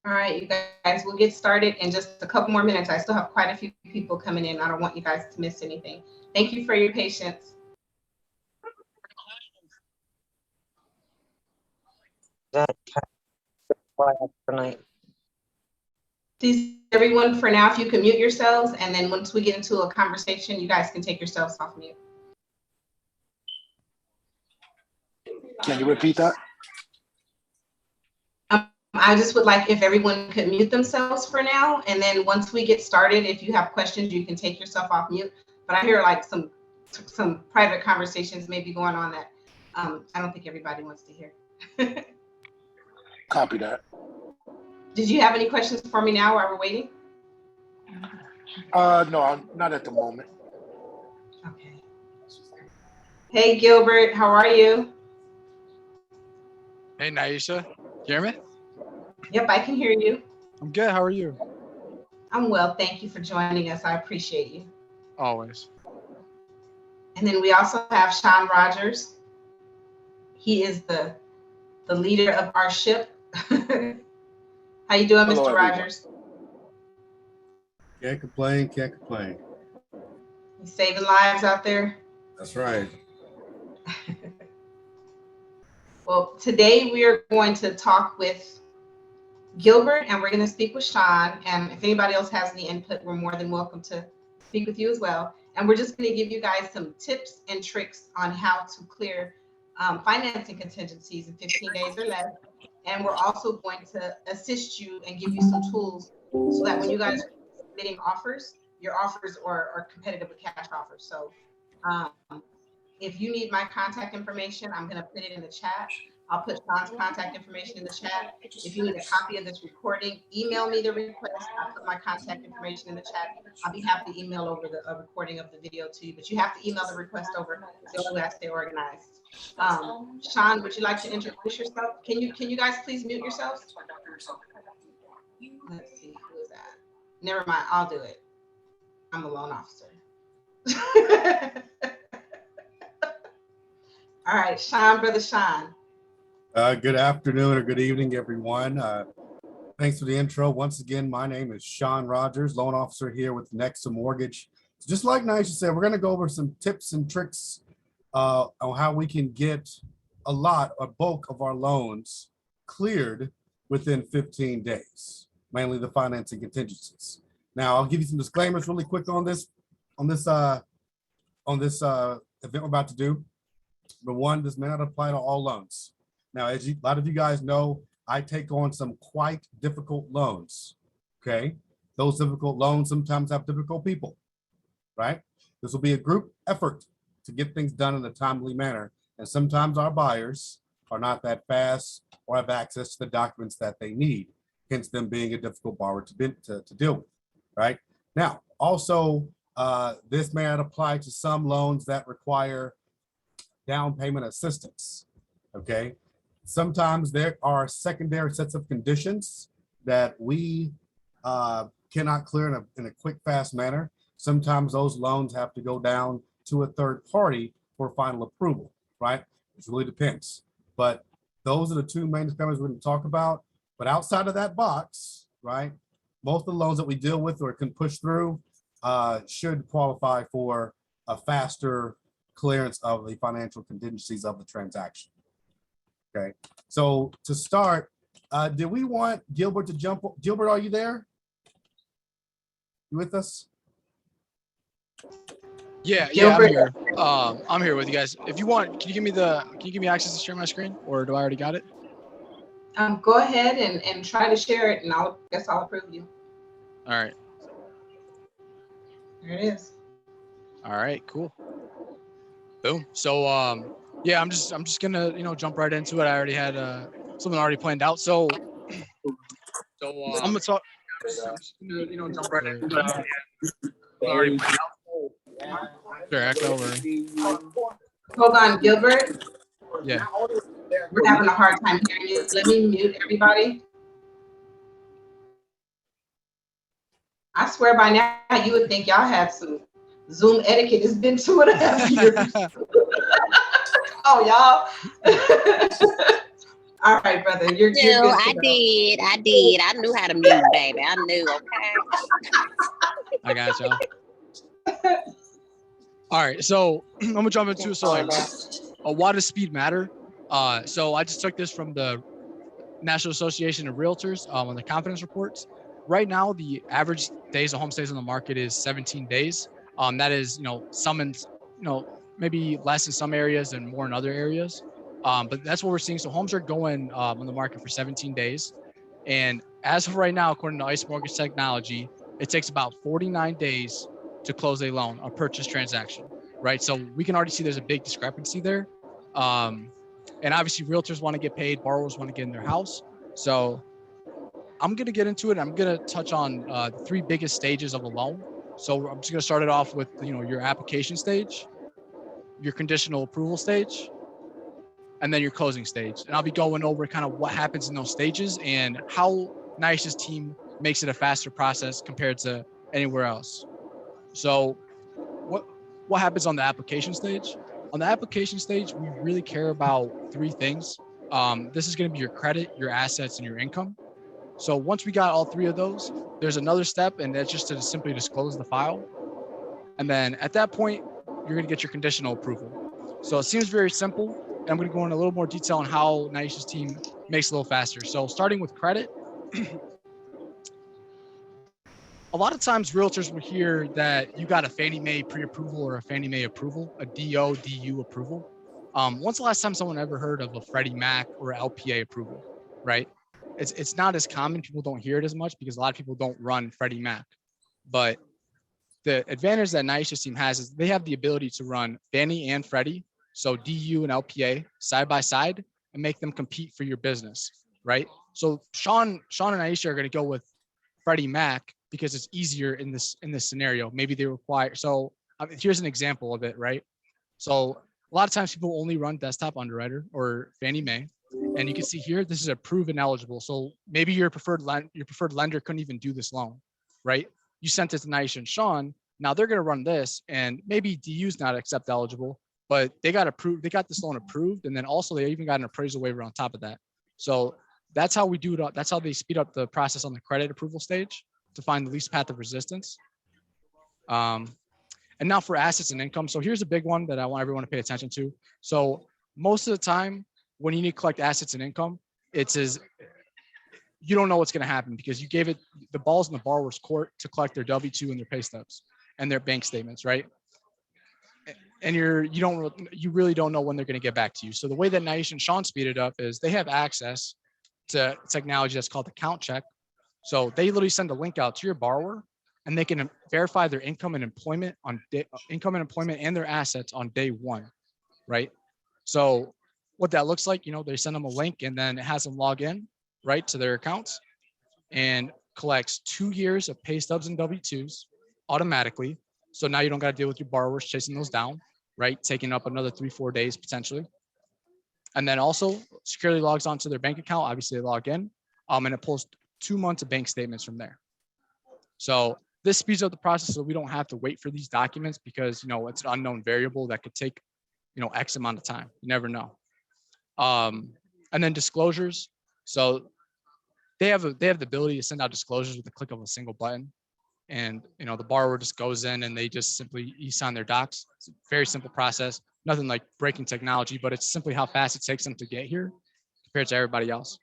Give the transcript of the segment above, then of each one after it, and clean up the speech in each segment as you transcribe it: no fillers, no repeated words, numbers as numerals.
All right, you guys, we'll get started in just a couple more minutes. I still have quite a few people coming in. I don't want you guys to miss anything. Thank you for your patience. That quiet tonight. Please, everyone, for now, if you can mute yourselves, and then once we get into a conversation, you guys can take yourselves off mute. Can you repeat that? I just would like if everyone could mute themselves for now, and then once we get started, if you have questions, you can take yourself off mute. But I hear like some private conversations maybe going on that I don't think everybody wants to hear. Copy that. Did you have any questions for me now while we're waiting? No, I'm not at the moment. Okay. Hey, Gilbert, how are you? Hey, Naisha, you hear me? Yep, I can hear you. I'm good. How are you? I'm well. Thank you for joining us. I appreciate you. Always. And then we also have Sean Rogers. He is the leader of our ship. How you doing, Hello, Mr. everyone. Rogers? Can't complain, can't complain. You saving lives out there? That's right. Well, today we are going to talk with Gilbert, and we're going to speak with Sean. And if anybody else has any input, we're more than welcome to speak with you as well. And we're just going to give you guys some tips and tricks on how to clear financing contingencies in 15 days or less. And we're also going to assist you and give you some tools so that when you guys are submitting offers, your offers are competitive with cash offers. So if you need my contact information, I'm going to put it in the chat. I'll put Sean's contact information in the chat. If you need a copy of this recording, email me the request. I'll put my contact information in the chat. I'll be happy to email over a recording of the video to you, but you have to email the request over. It's the only way I stay organized. Sean, would you like to introduce yourself? Can you guys please mute yourselves? Let's see, who is that? Never mind, I'll do it. I'm a loan officer. All right, Sean, brother Sean. Good afternoon or good evening, everyone. Thanks for the intro. Once again, my name is Sean Rogers, loan officer here with Nexa Mortgage. So just like Nisha said, we're going to go over some tips and tricks on how we can get a bulk of our loans cleared within 15 days, mainly the financing contingencies. Now, I'll give you some disclaimers really quick on this event we're about to do. But one, this may not apply to all loans. Now, as a lot of you guys know, I take on some quite difficult loans, okay? Those difficult loans sometimes have difficult people, right? This will be a group effort to get things done in a timely manner. And sometimes our buyers are not that fast or have access to the documents that they need, hence them being a difficult borrower to deal with, right? Now, also, this may not apply to some loans that require down payment assistance, okay? Sometimes there are secondary sets of conditions that we cannot clear in a quick, fast manner. Sometimes those loans have to go down to a third party for final approval, right? It really depends. But those are the two main disclaimers we're going to talk about. But outside of that box, right, most of the loans that we deal with or can push through should qualify for a faster clearance of the financial contingencies of the transaction. Okay, so to start, did we want Gilbert to jump? Gilbert, are you there? You with us? Yeah, I'm here. I'm here with you guys. If you want, can you give me access to share my screen, or do I already got it? Go ahead and try to share it, and I'll approve you. All right. There it is. All right, cool. Boom. So yeah, I'm just gonna jump right into it. I already had something already planned out. So I'm gonna talk. I'm just gonna jump right into it. Already planned out. Sure, echo over. Hold on, Gilbert. Yeah. We're having a hard time hearing you. Let me mute everybody. I swear by now you would think y'all had some Zoom etiquette. It's been 2.5 years. Oh, y'all. All right, brother. You're No, good to I go. did. I did. I knew how to mute, baby. I knew. Okay. I got y'all. All right, so I'm gonna jump into so why does speed matter? So I just took this from the National Association of Realtors on the confidence reports. Right now, the average days of home stays on the market is 17 days. That is, some in, maybe less in some areas and more in other areas. But that's what we're seeing. So homes are going on the market for 17 days. And as of right now, according to ICE Mortgage Technology, it takes about 49 days to close a loan, a purchase transaction, right? So we can already see there's a big discrepancy there. And obviously realtors want to get paid, borrowers want to get in their house. So I'm going to get into it. I'm going to touch on the three biggest stages of a loan. So I'm just going to start it off with, your application stage, your conditional approval stage, and then your closing stage. And I'll be going over kind of what happens in those stages and how NICE's team makes it a faster process compared to anywhere else. So what happens on the application stage? On the application stage, we really care about three things. This is going to be your credit, your assets, and your income. So once we got all three of those, there's another step, and that's just to simply disclose the file. And then at that point, you're going to get your conditional approval. So it seems very simple. And I'm going to go into a little more detail on how NICE's team makes it a little faster. So starting with credit, a lot of times realtors will hear that you got a Fannie Mae pre-approval or a Fannie Mae approval, a DO, DU approval. When's the last time someone ever heard of a Freddie Mac or LPA approval, right? It's not as common. People don't hear it as much because a lot of people don't run Freddie Mac. But the advantage that NICE's team has is they have the ability to run Fannie and Freddie, so DU and LPA side by side, and make them compete for your business, right? So Sean and Aisha are going to go with Freddie Mac because it's easier in this scenario. Maybe they require. So here's an example of it, right? So a lot of times people only run desktop underwriter or Fannie Mae, and you can see here this is approved and eligible. So maybe your preferred lender couldn't even do this loan, right? You sent it to Nisha and Sean. Now they're going to run this, and maybe DU's not accept eligible, but they got approved. They got this loan approved, and then also they even got an appraisal waiver on top of that. So that's how we do it. That's how they speed up the process on the credit approval stage to find the least path of resistance. And now for assets and income. So here's a big one that I want everyone to pay attention to. So most of the time when you need to collect assets and income, you don't know what's going to happen because you gave it the balls in the borrower's court to collect their W-2 and their pay stubs and their bank statements, right? And you really don't know when they're going to get back to you. So the way that Naisha and Sean speed it up is they have access to technology that's called account check. So they literally send a link out to your borrower, and they can verify their income and employment and their assets on day one, right? So what that looks like, they send them a link, and then it has them log in, right, to their accounts, and collects 2 years of pay stubs and W-2s automatically. So now you don't got to deal with your borrowers chasing those down, right? Taking up another 3-4 days potentially. And then also securely logs onto their bank account. Obviously they log in, and it pulls 2 months of bank statements from there. So this speeds up the process so we don't have to wait for these documents because, it's an unknown variable that could take, X amount of time. You never know. And then disclosures. So they have the ability to send out disclosures with the click of a single button. And, the borrower just goes in and they just simply e-sign their docs. It's a very simple process, nothing like breaking technology, but it's simply how fast it takes them to get here compared to everybody else.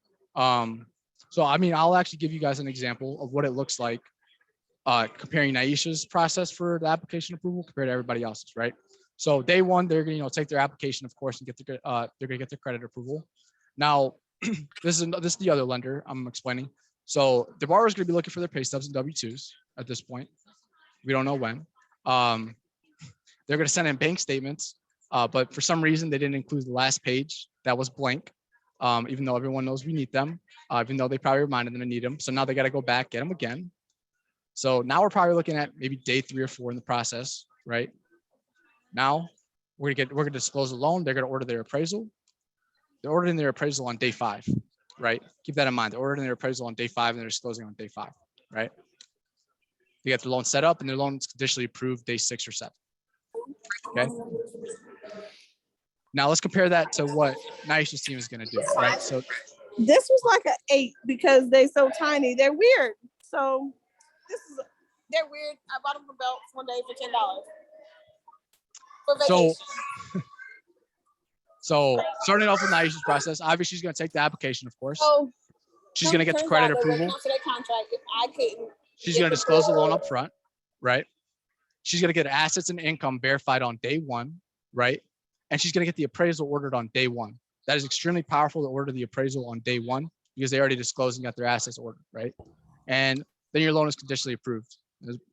So, I'll actually give you guys an example of what it looks like comparing Naisha's process for the application approval compared to everybody else's, right? So day one, they're going to take their application, of course, and they're going to get their credit approval. Now, this is the other lender I'm explaining. So the borrower is going to be looking for their pay stubs and W-2s at this point. We don't know when. They're going to send in bank statements, but for some reason they didn't include the last page that was blank, even though everyone knows we need them, even though they probably reminded them to need them. So now they got to go back, get them again. So now we're probably looking at maybe day 3 or 4 in the process, right? Now we're gonna disclose the loan. They're gonna order their appraisal. They're ordering their appraisal on day 5, right? Keep that in mind. They're ordering their appraisal on day 5 and they're disclosing on day 5, right? They get their loan set up and their loan is conditionally approved day 6 or 7. Okay. Now let's compare that to what Naisha's team is going to do, right? So This was like an 8 because they're so tiny. They're weird. So they're weird. I bought them for belts one day for $10 for vacation. So starting off with Naisha's process, obviously she's going to take the application, of course. So She's going to get the credit approval. Cancel their contract if I couldn't. She's going to disclose the loan up front, right? She's going to get assets and income verified on day one, right? And she's going to get the appraisal ordered on day one. That is extremely powerful to order the appraisal on day one because they already disclosed and got their assets ordered, right? And then your loan is conditionally approved.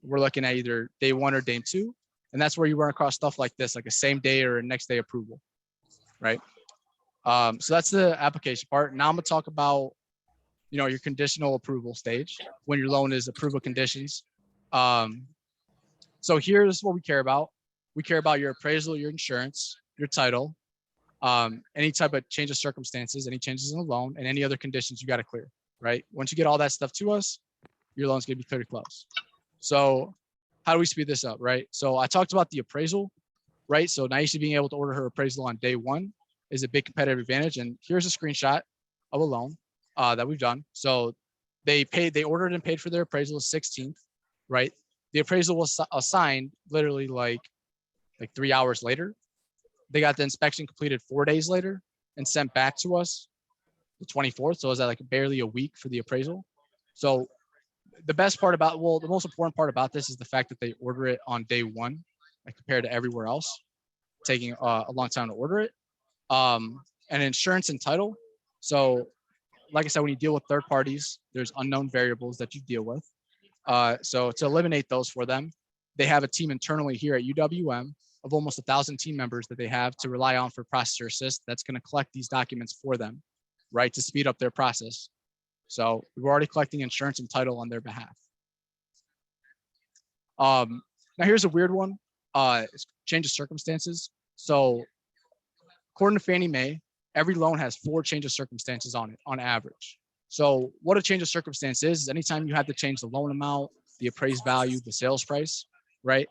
We're looking at either day one or day two. And that's where you run across stuff like this, like a same day or a next day approval, right? So that's the application part. Now I'm gonna talk about, your conditional approval stage when your loan is approval conditions. So here's what we care about. We care about your appraisal, your insurance, your title, any type of change of circumstances, any changes in the loan, and any other conditions you got to clear, right? Once you get all that stuff to us, your loan's gonna be clear to close. So how do we speed this up, right? So I talked about the appraisal, right? So Naisha being able to order her appraisal on day one is a big competitive advantage. And here's a screenshot of a loan that we've done. So they ordered and paid for their appraisal the 16th, right? The appraisal was assigned literally like 3 hours later. They got the inspection completed 4 days later and sent back to us the 24th. So it was like barely a week for the appraisal. So the best part about, the most important part about this is the fact that they order it on day one, like compared to everywhere else, taking a long time to order it. And insurance and title. So like I said, when you deal with third parties, there's unknown variables that you deal with. So to eliminate those for them, they have a team internally here at UWM of almost 1,000 team members that they have to rely on for processor assist that's going to collect these documents for them, right, to speed up their process. So we're already collecting insurance and title on their behalf. Now here's a weird one, change of circumstances. So according to Fannie Mae, every loan has 4 change of circumstances on it on average. So what a change of circumstance is anytime you have to change the loan amount, the appraised value, the sales price, right?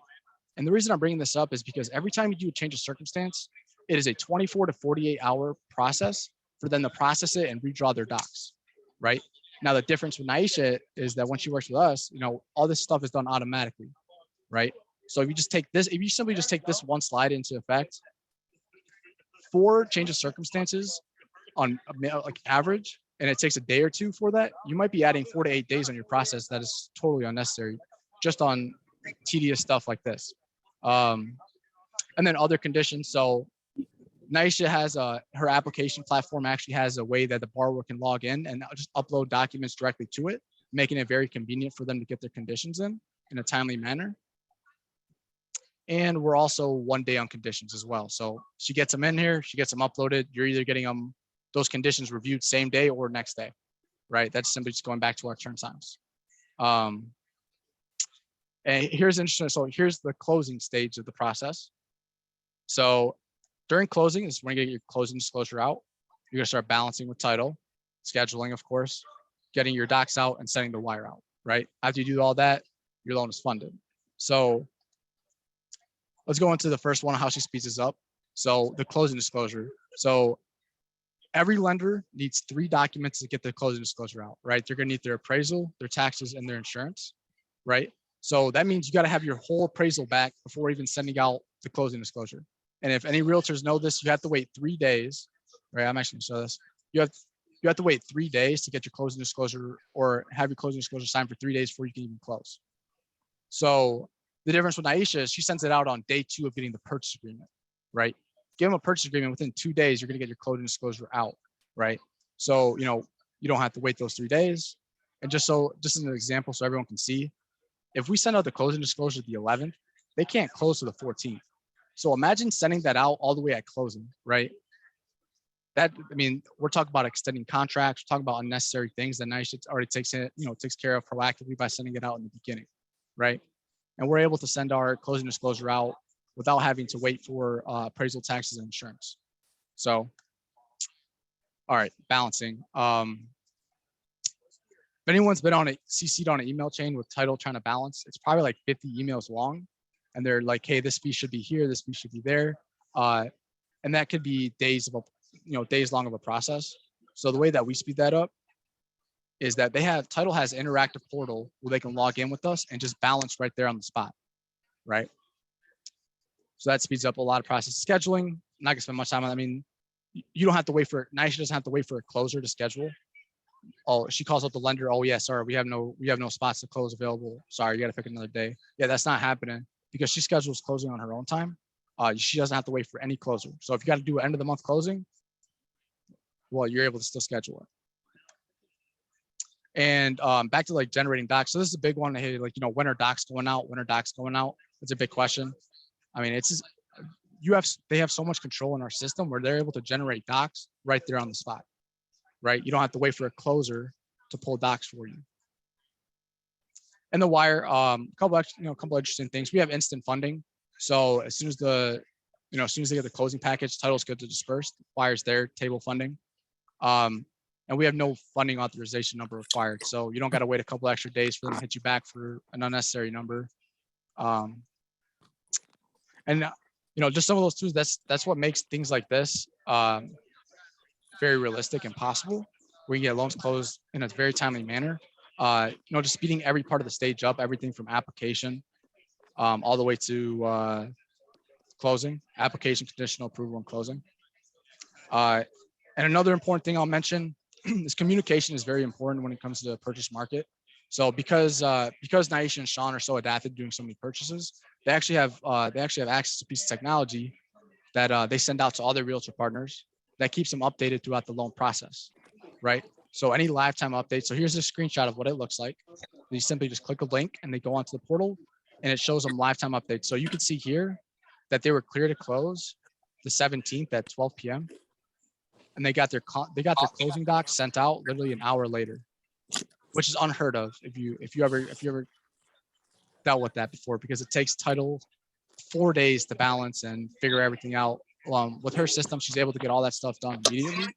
And the reason I'm bringing this up is because every time you do a change of circumstance, it is a 24 to 48 hour process for them to process it and redraw their docs, right? Now, the difference with Naisha is that when she works with us, all this stuff is done automatically, right? So if you just take this, if you simply just take this one slide into effect, 4 change of circumstances on like average, and it takes a day or two for that, you might be adding 4 to 8 days on your process that is totally unnecessary just on tedious stuff like this. And then other conditions. So Naisha has her application platform actually has a way that the borrower can log in and just upload documents directly to it, making it very convenient for them to get their conditions in a timely manner. And we're also 1 day on conditions as well. So she gets them in here, she gets them uploaded. You're either getting them those conditions reviewed same day or next day, right? That's simply just going back to our turn times. And here's interesting. So here's the closing stage of the process. So during closing is when you get your closing disclosure out. You're gonna start balancing with title, scheduling, of course, getting your docs out and sending the wire out, right? After you do all that, your loan is funded. So let's go into the first one, how she speeds this up. So the closing disclosure. So every lender needs 3 documents to get their closing disclosure out, right? They're gonna need their appraisal, their taxes, and their insurance, right? So that means you gotta have your whole appraisal back before even sending out the closing disclosure. And if any realtors know this, you have to wait 3 days, right? I'm actually gonna show this. You have to wait 3 days to get your closing disclosure or have your closing disclosure signed for 3 days before you can even close. So the difference with Naisha is she sends it out on day 2 of getting the purchase agreement, right? Give them a purchase agreement within 2 days, you're gonna get your closing disclosure out, right? So, you don't have to wait those 3 days. And just as an example, so everyone can see, if we send out the closing disclosure the 11th, they can't close to the 14th. So imagine sending that out all the way at closing, right? We're talking about extending contracts, we're talking about unnecessary things that Naisha already takes care of proactively by sending it out in the beginning, right? And we're able to send our closing disclosure out without having to wait for appraisal, taxes, and insurance. So, all right, balancing. If anyone's been CC'd on an email chain with title trying to balance, it's probably like 50 emails long. And they're like, hey, this fee should be here, this fee should be there. and that could be days long of a process. So the way that we speed that up is that title has an interactive portal where they can log in with us and just balance right there on the spot, right? So that speeds up a lot of process scheduling. I'm not gonna spend much time on that. I mean, you don't have to wait for Nisha doesn't have to wait for a closer to schedule. Oh, she calls up the lender. Oh yeah, sorry, we have no spots to close available. Sorry, you got to pick another day. Yeah, that's not happening because she schedules closing on her own time. She doesn't have to wait for any closer. So if you got to do an end of the month closing, well, you're able to still schedule it. And back to like generating docs. So this is a big one. Hey, like, when are docs going out? When are docs going out? It's a big question. I mean, they have so much control in our system where they're able to generate docs right there on the spot, right? You don't have to wait for a closer to pull docs for you. And the wire, a couple interesting things. We have instant funding. So as soon as they get the closing package, title's good to disperse. Wire's there, table funding. And we have no funding authorization number required. So you don't got to wait a couple extra days for them to hit you back for an unnecessary number. And just some of those tools, that's what makes things like this very realistic and possible. We can get loans closed in a very timely manner. Just speeding every part of the stage up, everything from application all the way to closing, application, conditional approval, and closing. And another important thing I'll mention is communication is very important when it comes to the purchase market. So because Naisha and Sean are so adapted to doing so many purchases, they actually have access to a piece of technology that they send out to all their realtor partners that keeps them updated throughout the loan process, right? So any lifetime updates. So here's a screenshot of what it looks like. You simply just click a link and they go onto the portal and it shows them lifetime updates. So you can see here that they were clear to close the 17th at 12 p.m. and they got their closing docs sent out literally an hour later, which is unheard of if you ever dealt with that before, because it takes title 4 days to balance and figure everything out. With her system, she's able to get all that stuff done immediately.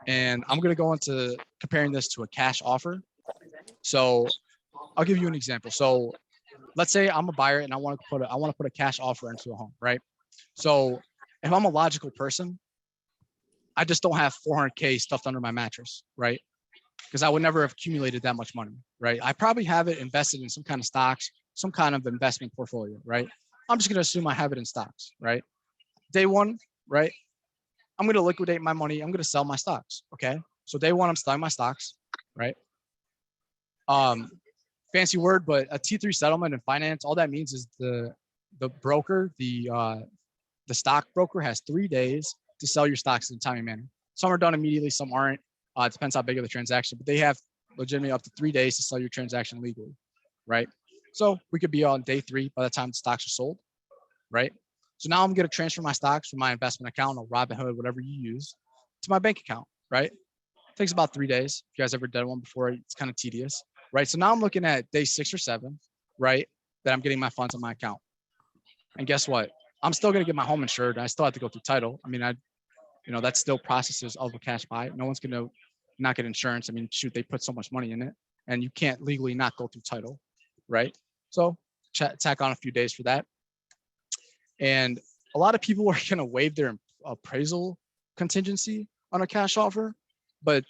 And I'm going to go into comparing this to a cash offer. So I'll give you an example. So let's say I'm a buyer and I want to put a cash offer into a home, right? So if I'm a logical person, I just don't have 400K stuffed under my mattress, right? Because I would never have accumulated that much money, right? I probably have it invested in some kind of stocks, some kind of investment portfolio, right? I'm just going to assume I have it in stocks, right? Day one, right? I'm going to liquidate my money. I'm going to sell my stocks, okay? So day one, I'm selling my stocks, right? Fancy word, but a T3 settlement in finance, all that means is the broker, the stock broker has 3 days to sell your stocks in a timely manner. Some are done immediately, some aren't. It depends how big of the transaction, but they have legitimately up to 3 days to sell your transaction legally, right? So we could be on day 3 by the time the stocks are sold, right? So now I'm going to transfer my stocks from my investment account or Robinhood, whatever you use, to my bank account, right? It takes about 3 days. If you guys ever done one before, it's kind of tedious, right? So now I'm looking at day 6 or 7, right? That I'm getting my funds on my account. And guess what? I'm still going to get my home insured. I still have to go through title. I mean, that's still processes of a cash buy. No one's going to not get insurance. I mean, shoot, they put so much money in it and you can't legally not go through title, right? So tack on a few days for that. And a lot of people are going to waive their appraisal contingency on a cash offer, but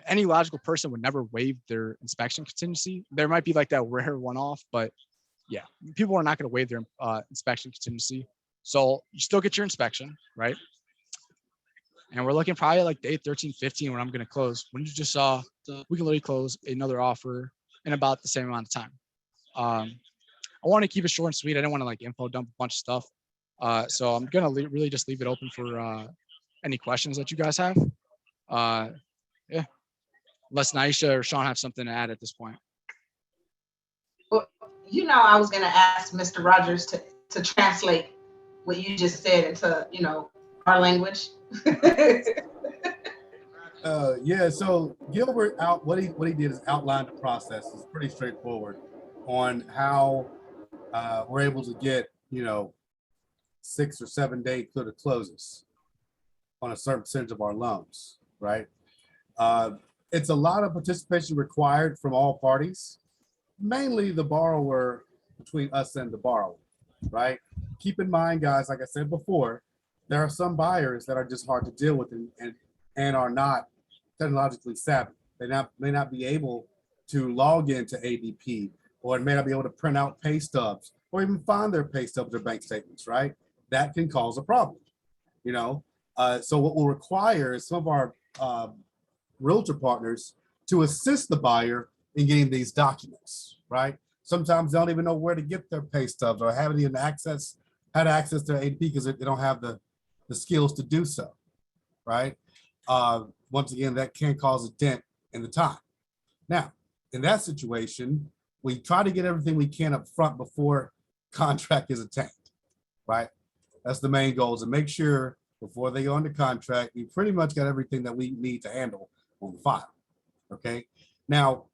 any logical person would never waive their inspection contingency. There might be like that rare one-off, but yeah, people are not going to waive their inspection contingency. So you still get your inspection, right? And we're looking probably like day 13, 15 when I'm going to close. When you just saw, we can literally close another offer in about the same amount of time. I want to keep it short and sweet. I didn't want to like info dump a bunch of stuff. So I'm going to really just leave it open for any questions that you guys have. Yeah, unless Naisha or Sean have something to add at this point. Well, I was going to ask Mr. Rogers to translate what you just said into, our language. Yeah, so Gilbert what he did is outline the process. It's pretty straightforward on how we're able to get 6 or 7 day clear to closes on a certain percentage of our loans, right? It's a lot of participation required from all parties, mainly the borrower, between us and the borrower. right? Keep in mind, guys, like I said before, there are some buyers that are just hard to deal with and are not technologically savvy. May not be able to log into ADP, or may not be able to print out pay stubs or even find their pay stubs or bank statements, right? That can cause a problem, you know? So what we'll require is some of our realtor partners to assist the buyer in getting these documents, right? Sometimes they don't even know where to get their pay stubs or haven't even had access to ADP because they don't have the skills to do so, right? Once again, that can cause a dent in the time. Now, in that situation, we try to get everything we can up front before contract is attained, right? That's the main goal, is to make sure before they go under contract, we pretty much got everything that we need to handle on the file, okay? Now,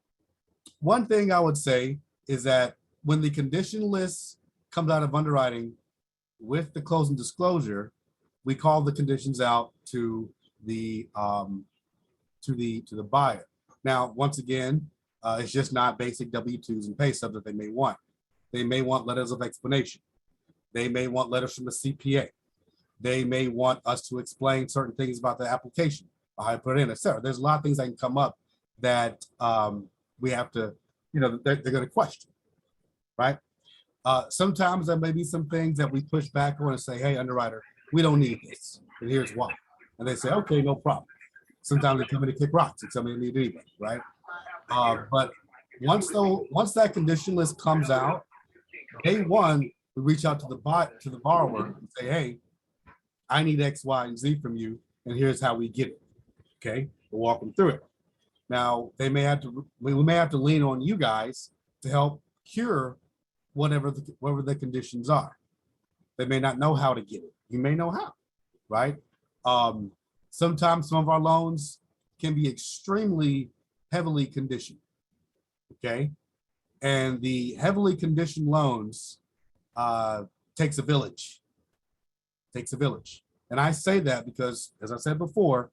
one thing I would say is that when the condition list comes out of underwriting with the closing disclosure, we call the conditions out to the buyer. Now, once again, it's just not basic W-2s and pay stubs that they may want. They may want letters of explanation. They may want letters from the CPA. They may want us to explain certain things about the application, how I put it in, etc. There's a lot of things that can come up that we have to, they're going to question, right? Sometimes there may be some things that we push back on and say, hey, underwriter, we don't need this, and here's why. And they say, okay, no problem. Sometimes they come in to kick rocks and tell me they need anyway, right? But once that condition list comes out, day one, we reach out to the borrower and say, hey, I need X, Y, and Z from you, and here's how we get it. Okay, we'll walk them through it. Now we may have to lean on you guys to help cure whatever the conditions are. They may not know how to get it. You may know how, right? Sometimes some of our loans can be extremely heavily conditioned. Okay, and the heavily conditioned loans takes a village. And I say that because, as I said before,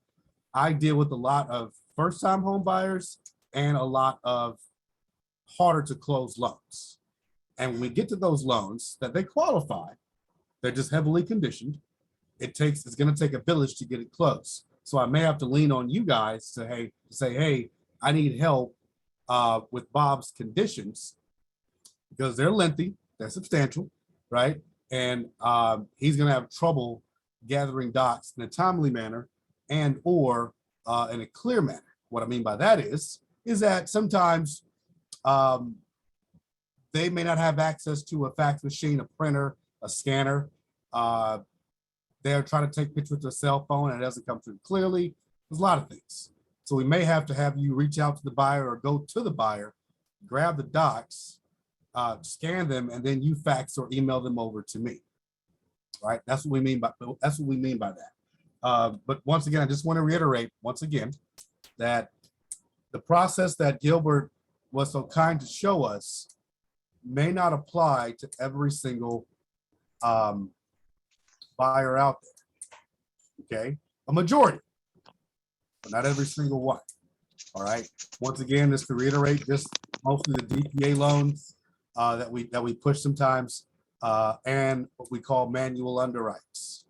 I deal with a lot of first-time home buyers and a lot of harder to close loans. And when we get to those loans that they qualify, they're just heavily conditioned. It's going to take a village to get it closed. So I may have to lean on you guys to say, hey, I need help with Bob's conditions because they're lengthy, they're substantial, right? And he's going to have trouble gathering docs in a timely manner and or in a clear manner. What I mean by that is that sometimes they may not have access to a fax machine, a printer, a scanner. They're trying to take pictures with their cell phone and it doesn't come through clearly. There's a lot of things. So we may have to have you reach out to the buyer or go to the buyer, grab the docs, scan them, and then you fax or email them over to me. Right? That's what we mean by that. But once again, I just want to reiterate once again that the process that Gilbert was so kind to show us may not apply to every single buyer out there. Okay, a majority, but not every single one. All right. Once again, just to reiterate, just mostly the DPA loans that we push sometimes, and what we call manual underwrites.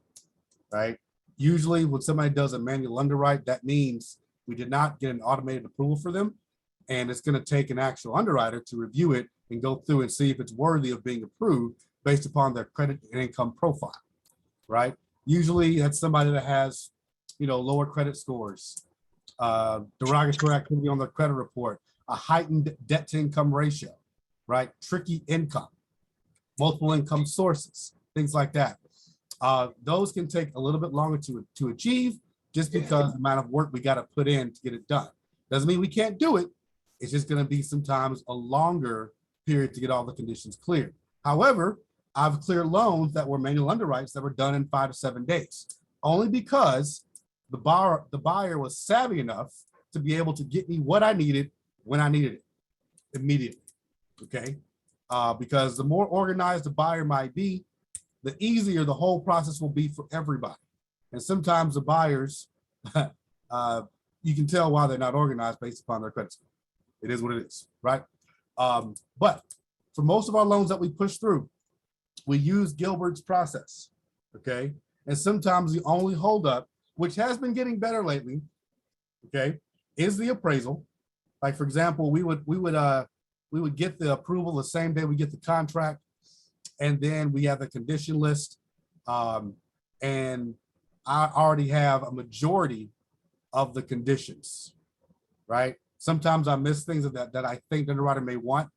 Right. Usually, when somebody does a manual underwrite, that means we did not get an automated approval for them, and it's going to take an actual underwriter to review it and go through and see if it's worthy of being approved based upon their credit and income profile. Right. Usually, that's somebody that has, lower credit scores, derogatory activity on their credit report, a heightened debt to income ratio, right? Tricky income, multiple income sources, things like that. Those can take a little bit longer to achieve just because the amount of work we got to put in to get it done. Doesn't mean we can't do it. It's just going to be sometimes a longer period to get all the conditions cleared. However, I've cleared loans that were manual underwrites that were done in 5 to 7 days, only because the buyer was savvy enough to be able to get me what I needed when I needed it immediately. Okay, because the more organized the buyer might be, the easier the whole process will be for everybody. And sometimes the buyers, you can tell why they're not organized based upon their credit score. It is what it is, right? But for most of our loans that we push through, we use Gilbert's process, okay? And sometimes the only holdup, which has been getting better lately, okay, is the appraisal. Like for example, we would get the approval the same day we get the contract, and then we have the condition list, and I already have a majority of the conditions, right? Sometimes I miss things that I think the underwriter may want,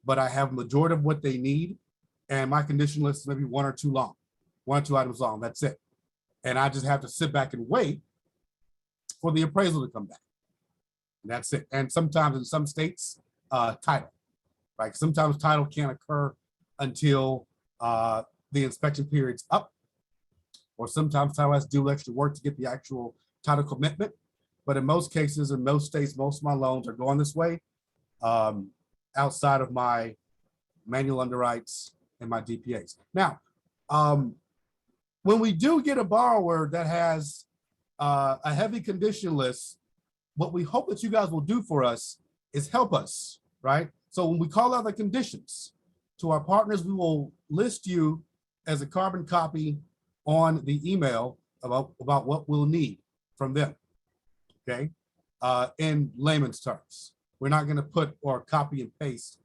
but I have a majority of what they need, and my condition list is maybe one or two items long. That's it. And I just have to sit back and wait for the appraisal to come back. And that's it. And sometimes in some states, title, right? Sometimes title can't occur until the inspection period's up, or sometimes title has to do extra work to get the actual title commitment. But in most cases, in most states, most of my loans are going this way, outside of my manual underwrites and my DPAs. Now, when we do get a borrower that has a heavy condition list, what we hope that you guys will do for us is help us, right? So when we call out the conditions to our partners, we will list you as a carbon copy on the email about what we'll need from them, okay? In layman's terms. We're not gonna put or copy and paste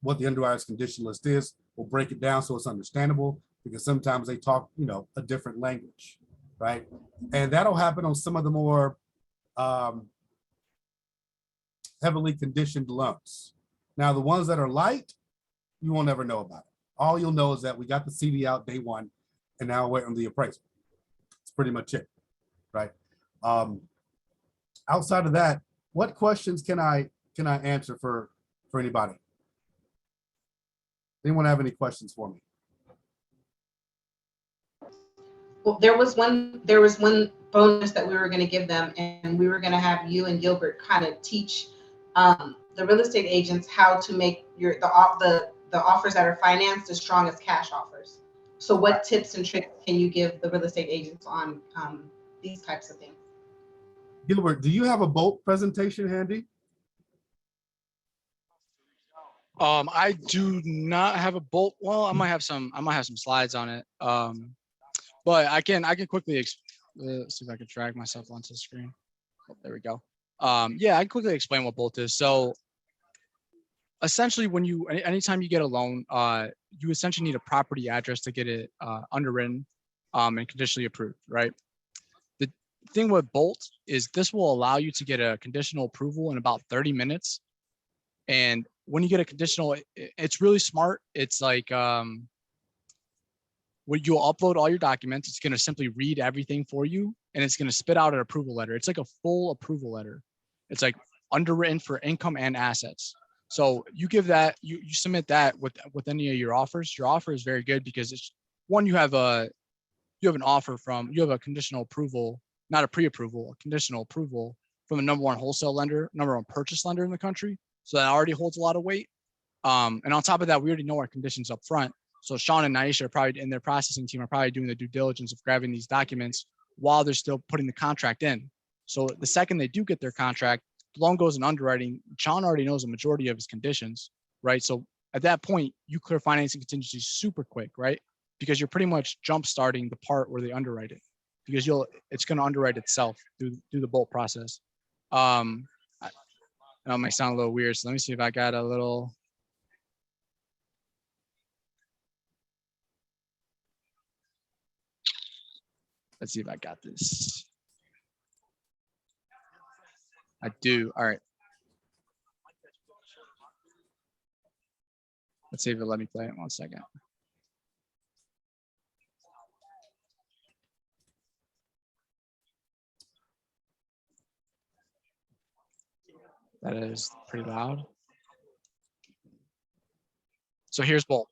what the underwriter's condition list is. We'll break it down so it's understandable, because sometimes they talk, a different language, right? And that'll happen on some of the more heavily conditioned loans. Now, the ones that are light, you will never know about it. All you'll know is that we got the CD out day one, and now we're waiting on the appraisal. That's pretty much it, right? Outside of that, what questions can I answer for anybody? Anyone have any questions for me? Well, there was one bonus that we were going to give them, and we were going to have you and Gilbert kind of teach the real estate agents how to make the offers that are financed as strong as cash offers. So what tips and tricks can you give the real estate agents on these types of things? Gilbert, do you have a Bolt presentation handy? I do not have a Bolt. Well, I might have some slides on it. But I can quickly let's see if I can drag myself onto the screen. Oh, there we go. Yeah, I can quickly explain what Bolt is. So essentially, anytime you get a loan, you essentially need a property address to get it underwritten and conditionally approved, right? The thing with Bolt is this will allow you to get a conditional approval in about 30 minutes. And when you get a conditional, it's really smart. It's like when you'll upload all your documents, it's going to simply read everything for you, and it's going to spit out an approval letter. It's like a full approval letter. It's like underwritten for income and assets. So you give that, you submit that with any of your offers. Your offer is very good because it's one, you have a conditional approval, not a pre-approval, a conditional approval from the #1 wholesale lender, #1 purchase lender in the country. So that already holds a lot of weight. And on top of that, we already know our conditions up front. So Sean and Naisha are probably, in their processing team, are probably doing the due diligence of grabbing these documents while they're still putting the contract in. So the second they do get their contract, the loan goes in underwriting. Sean already knows the majority of his conditions, right? So at that point, you clear financing contingencies super quick, right? Because you're pretty much jump starting the part where they underwrite it, because it's going to underwrite itself through the Bolt process. I know it might sound a little weird, so let me see if I got a little. Let's see if I got this. I do. All right. Let's see if it'll let me play it. 1 second. That is pretty loud. So here's Bolt.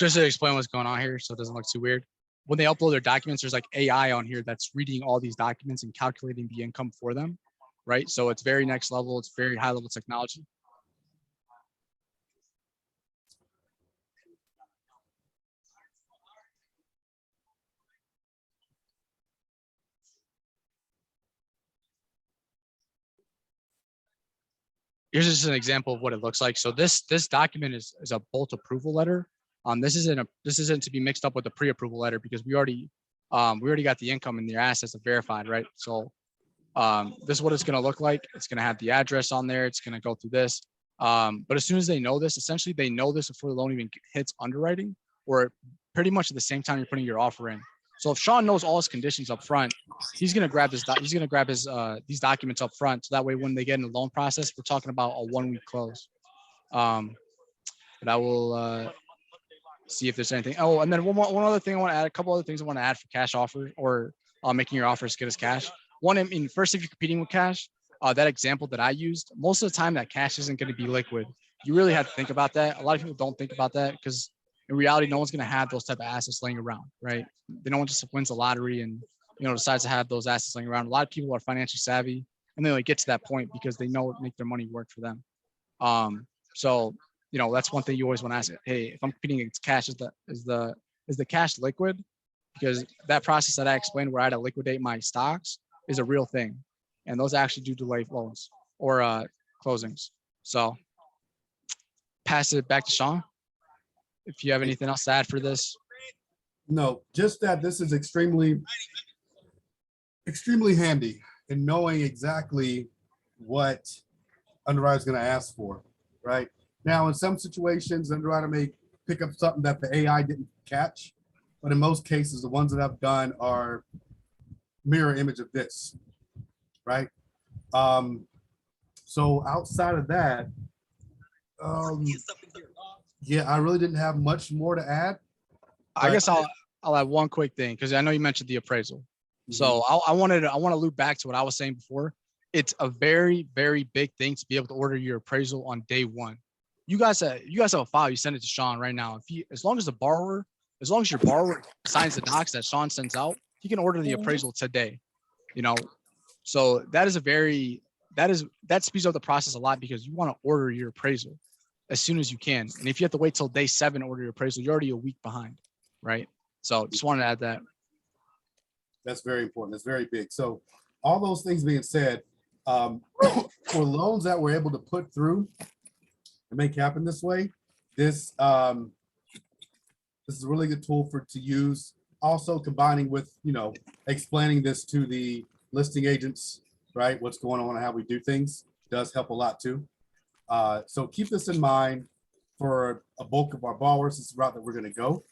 Just to explain what's going on here so it doesn't look too weird. when they upload their documents, there's like AI on here that's reading all these documents and calculating the income for them, right? So it's very next level. It's very high level technology. Here's just an example of what it looks like. So this document is a bolt approval letter. This isn't to be mixed up with the pre-approval letter because we already got the income and the assets verified, right? So this is what it's going to look like. It's going to have the address on there. It's going to go through this. But as soon as they know this, essentially they know this before the loan even hits underwriting, or pretty much at the same time you're putting your offer in. So if Sean knows all his conditions up front, he's going to grab his these documents up front. So that way, when they get in the loan process, we're talking about a 1-week close. But I will see if there's anything. Oh, and then one other thing I want to add, a couple other things I want to add for cash offer or making your offer as good as cash. One, I mean, first, if you're competing with cash, that example that I used, most of the time that cash isn't going to be liquid. You really have to think about that. A lot of people don't think about that because in reality, no one's going to have those type of assets laying around, right? No one just wins the lottery and, decides to have those assets laying around. A lot of people are financially savvy and they like get to that point because they know it make their money work for them. So, that's one thing you always want to ask. Hey, if I'm competing against cash, is the cash liquid? Because that process that I explained where I had to liquidate my stocks is a real thing. And those actually do delay loans or closings. So pass it back to Sean. If you have anything else to add for this. No, just that this is extremely handy in knowing exactly what underwriter is going to ask for, right? Now, in some situations, underwriter may pick up something that the AI didn't catch, but in most cases, the ones that I've done are mirror image of this, right? So outside of that, yeah, I really didn't have much more to add. I guess I'll add one quick thing because I know you mentioned the appraisal. Mm-hmm. So I want to loop back to what I was saying before. It's a very, very big thing to be able to order your appraisal on day one. You guys have a file. You send it to Sean right now. As long as your borrower signs the docs that Sean sends out, he can order the appraisal today. So that speeds up the process a lot because you want to order your appraisal as soon as you can. And if you have to wait till day 7 to order your appraisal, you're already a week behind, right? So just wanted to add that. That's very important. That's very big. So all those things being said, for loans that we're able to put through and make happen this way, this is a really good tool to use. Also combining with, explaining this to the listing agents, right? What's going on and how we do things does help a lot too. So keep this in mind for a bulk of our borrowers. This is the route that we're going to go.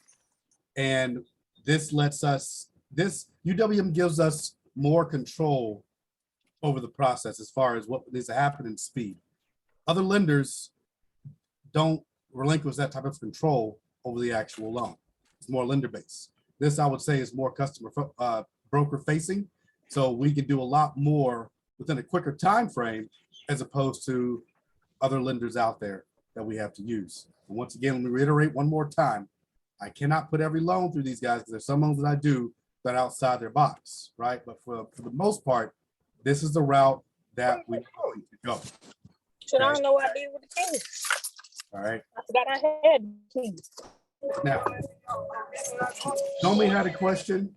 And this UWM gives us more control over the process as far as what needs to happen in speed. Other lenders don't relinquish that type of control over the actual loan. It's more lender based. This, I would say, is more customer broker facing. So we can do a lot more within a quicker time frame as opposed to other lenders out there that we have to use. And once again, let me reiterate one more time. I cannot put every loan through these guys because there's some loans that I do that are outside their box, right? But for the most part, this is the route that we need to go. Should I know what I did with the keys? All right. I forgot I had keys. Now, Nomi had a question.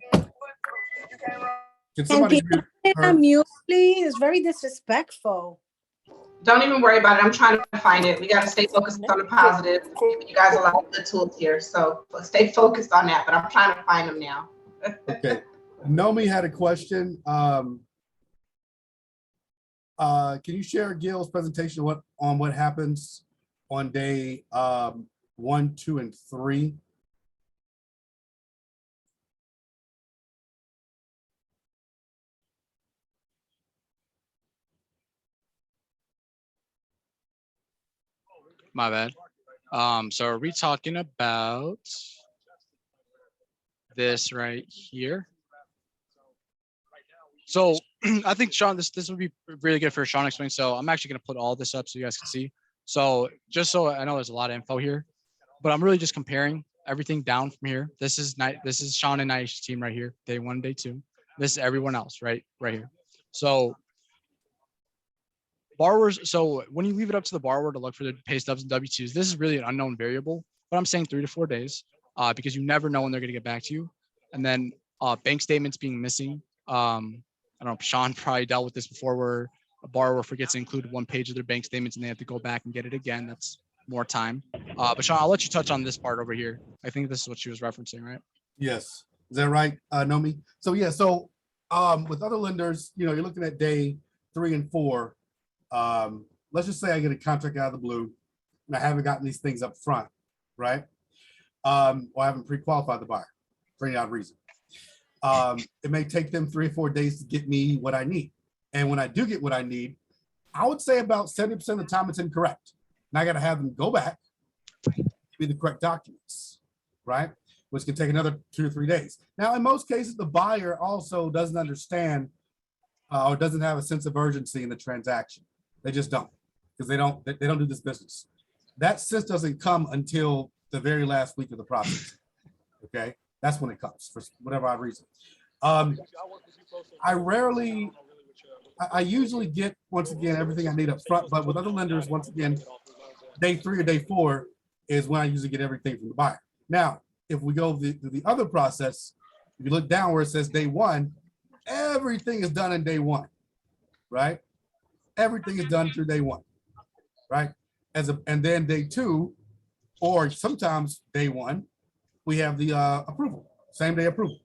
Can somebody mute her? Mute, please? It's very disrespectful. Don't even worry about it. I'm trying to find it. We got to stay focused on the positive. You guys a lot of good tools here. So stay focused on that, but I'm trying to find them now. Okay. Nomi had a question. Can you share Gil's presentation on what happens on day 1, 2, and 3? My bad. So are we talking about this right here? So I think Sean, this would be really good for Sean to explain. So I'm actually going to put all this up so you guys can see. So just so I know there's a lot of info here, but I'm really just comparing everything down from here. This is Sean and Aisha's team right here. Day 1, day 2. This is everyone else right here. So borrowers, so when you leave it up to the borrower to look for the pay stubs and W-2s, this is really an unknown variable, but I'm saying 3 to 4 days because you never know when they're going to get back to you. And then bank statements being missing. I don't know, Sean probably dealt with this before where a borrower forgets to include one page of their bank statements and they have to go back and get it again. That's more time. But Sean, I'll let you touch on this part over here. I think this is what she was referencing, right? Yes. Is that right, Nomi? So yeah, so with other lenders, you know, you're looking at day 3 and 4. Let's just say I get a contract out of the blue and I haven't gotten these things up front, right? Or I haven't pre-qualified the buyer for any odd reason. It may take them 3 or 4 days to get me what I need. And when I do get what I need, I would say about 70% of the time it's incorrect. And I got to have them go back, give me the correct documents, right? Which can take another 2 or 3 days. Now, in most cases, the buyer also doesn't understand or doesn't have a sense of urgency in the transaction. They just don't, because they don't do this business. That sense doesn't come until the very last week of the process. Okay, that's when it comes for whatever odd reason. I usually get, once again, everything I need up front, but with other lenders, once again, day 3 or day 4 is when I usually get everything from the buyer. Now, if we go to the other process, if you look down where it says day 1, everything is done in day 1, right? Everything is done through day 1, right? And then day 2, or sometimes day 1, we have the approval, same day approval.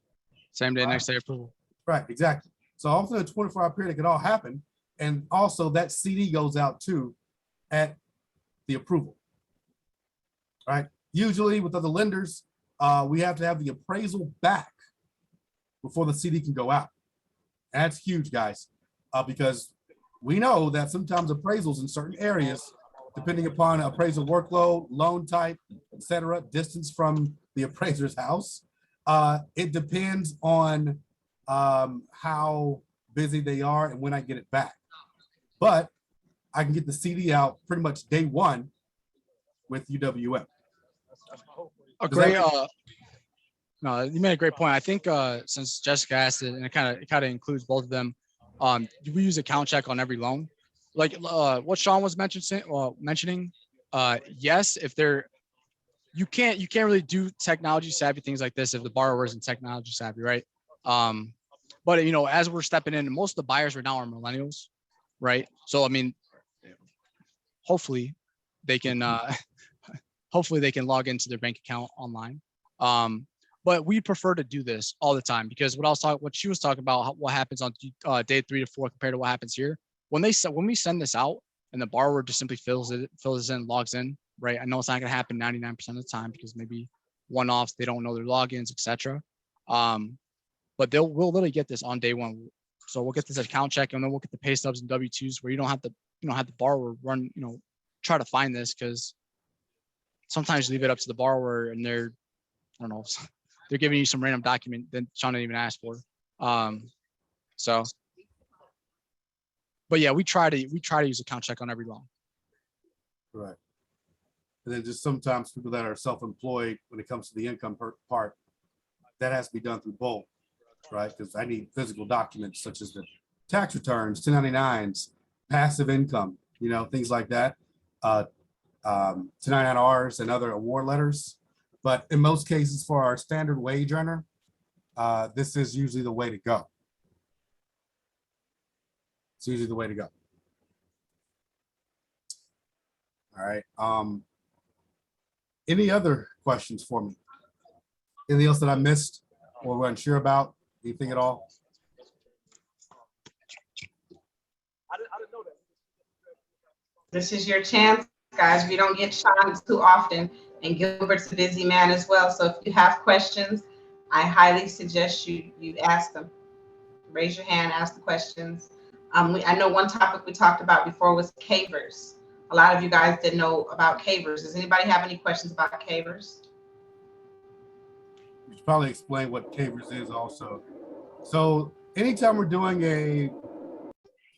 Same day, next day approval. Right, exactly. So also in a 24-hour period, it could all happen. And also that CD goes out too at the approval, right? Usually with other lenders, we have to have the appraisal back before the CD can go out. And that's huge, guys, because we know that sometimes appraisals in certain areas, depending upon appraisal workload, loan type, etc., distance from the appraiser's house, it depends on how busy they are and when I get it back. But I can get the CD out pretty much day 1 with UWM. A great, no, you made a great point. I think since Jessica asked it, and it kind of includes both of them, we use account check on every loan. Like what Sean was mentioning, yes, if they're, you can't really do technology savvy things like this if the borrower isn't technology savvy, right? But you know, as we're stepping in, most of the buyers right now are millennials, right? So I mean, hopefully they can log into their bank account online. But we prefer to do this all the time because what she was talking about, what happens on day 3 to 4 compared to what happens here. When we send this out and the borrower just simply fills in, logs in, right? I know it's not going to happen 99% of the time because maybe one-offs, they don't know their logins, etc. But we'll literally get this on day 1. So we'll get this account check and then we'll get the pay stubs and W-2s where you don't have the borrower run, try to find this because sometimes you leave it up to the borrower and they're giving you some random document that Sean didn't even ask for. But yeah, we try to use account check on every loan. Right. And then just sometimes people that are self-employed, when it comes to the income part, that has to be done through both, right? Because I need physical documents such as the tax returns, 1099s, passive income, things like that, 1099-Rs and other award letters. But in most cases for our standard wage earner, this is usually the way to go. It's usually the way to go. All right. Any other questions for me? Anything else that I missed or we're unsure about? Anything at all? This is your chance, guys. We don't get Sean too often, and Gilbert's a busy man as well. So if you have questions, I highly suggest you ask them. Raise your hand, ask the questions. I know one topic we talked about before was cavers. A lot of you guys didn't know about cavers. Does anybody have any questions about cavers? You should probably explain what cavers is also. So anytime we're doing a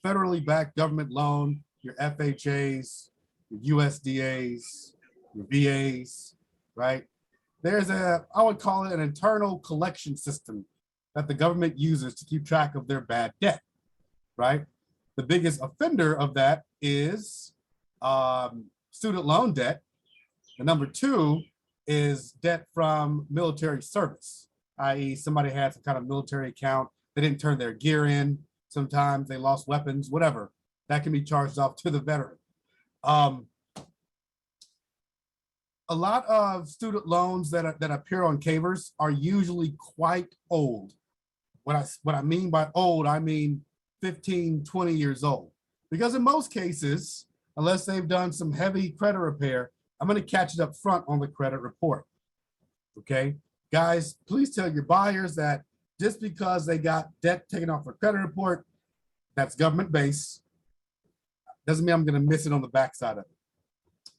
federally backed government loan, your FHAs, your USDAs, your VAs, right? there's I would call it an internal collection system that the government uses to keep track of their bad debt, right? The biggest offender of that is student loan debt. And number two is debt from military service, i.e. somebody had some kind of military account, they didn't turn their gear in, sometimes they lost weapons, whatever, that can be charged off to the veteran. A lot of student loans that appear on CAVers are usually quite old. What I mean by old, I mean 15, 20 years old. Because in most cases, unless they've done some heavy credit repair, I'm going to catch it up front on the credit report. Okay, guys, please tell your buyers that just because they got debt taken off their credit report, that's government based, doesn't mean I'm going to miss it on the backside of it.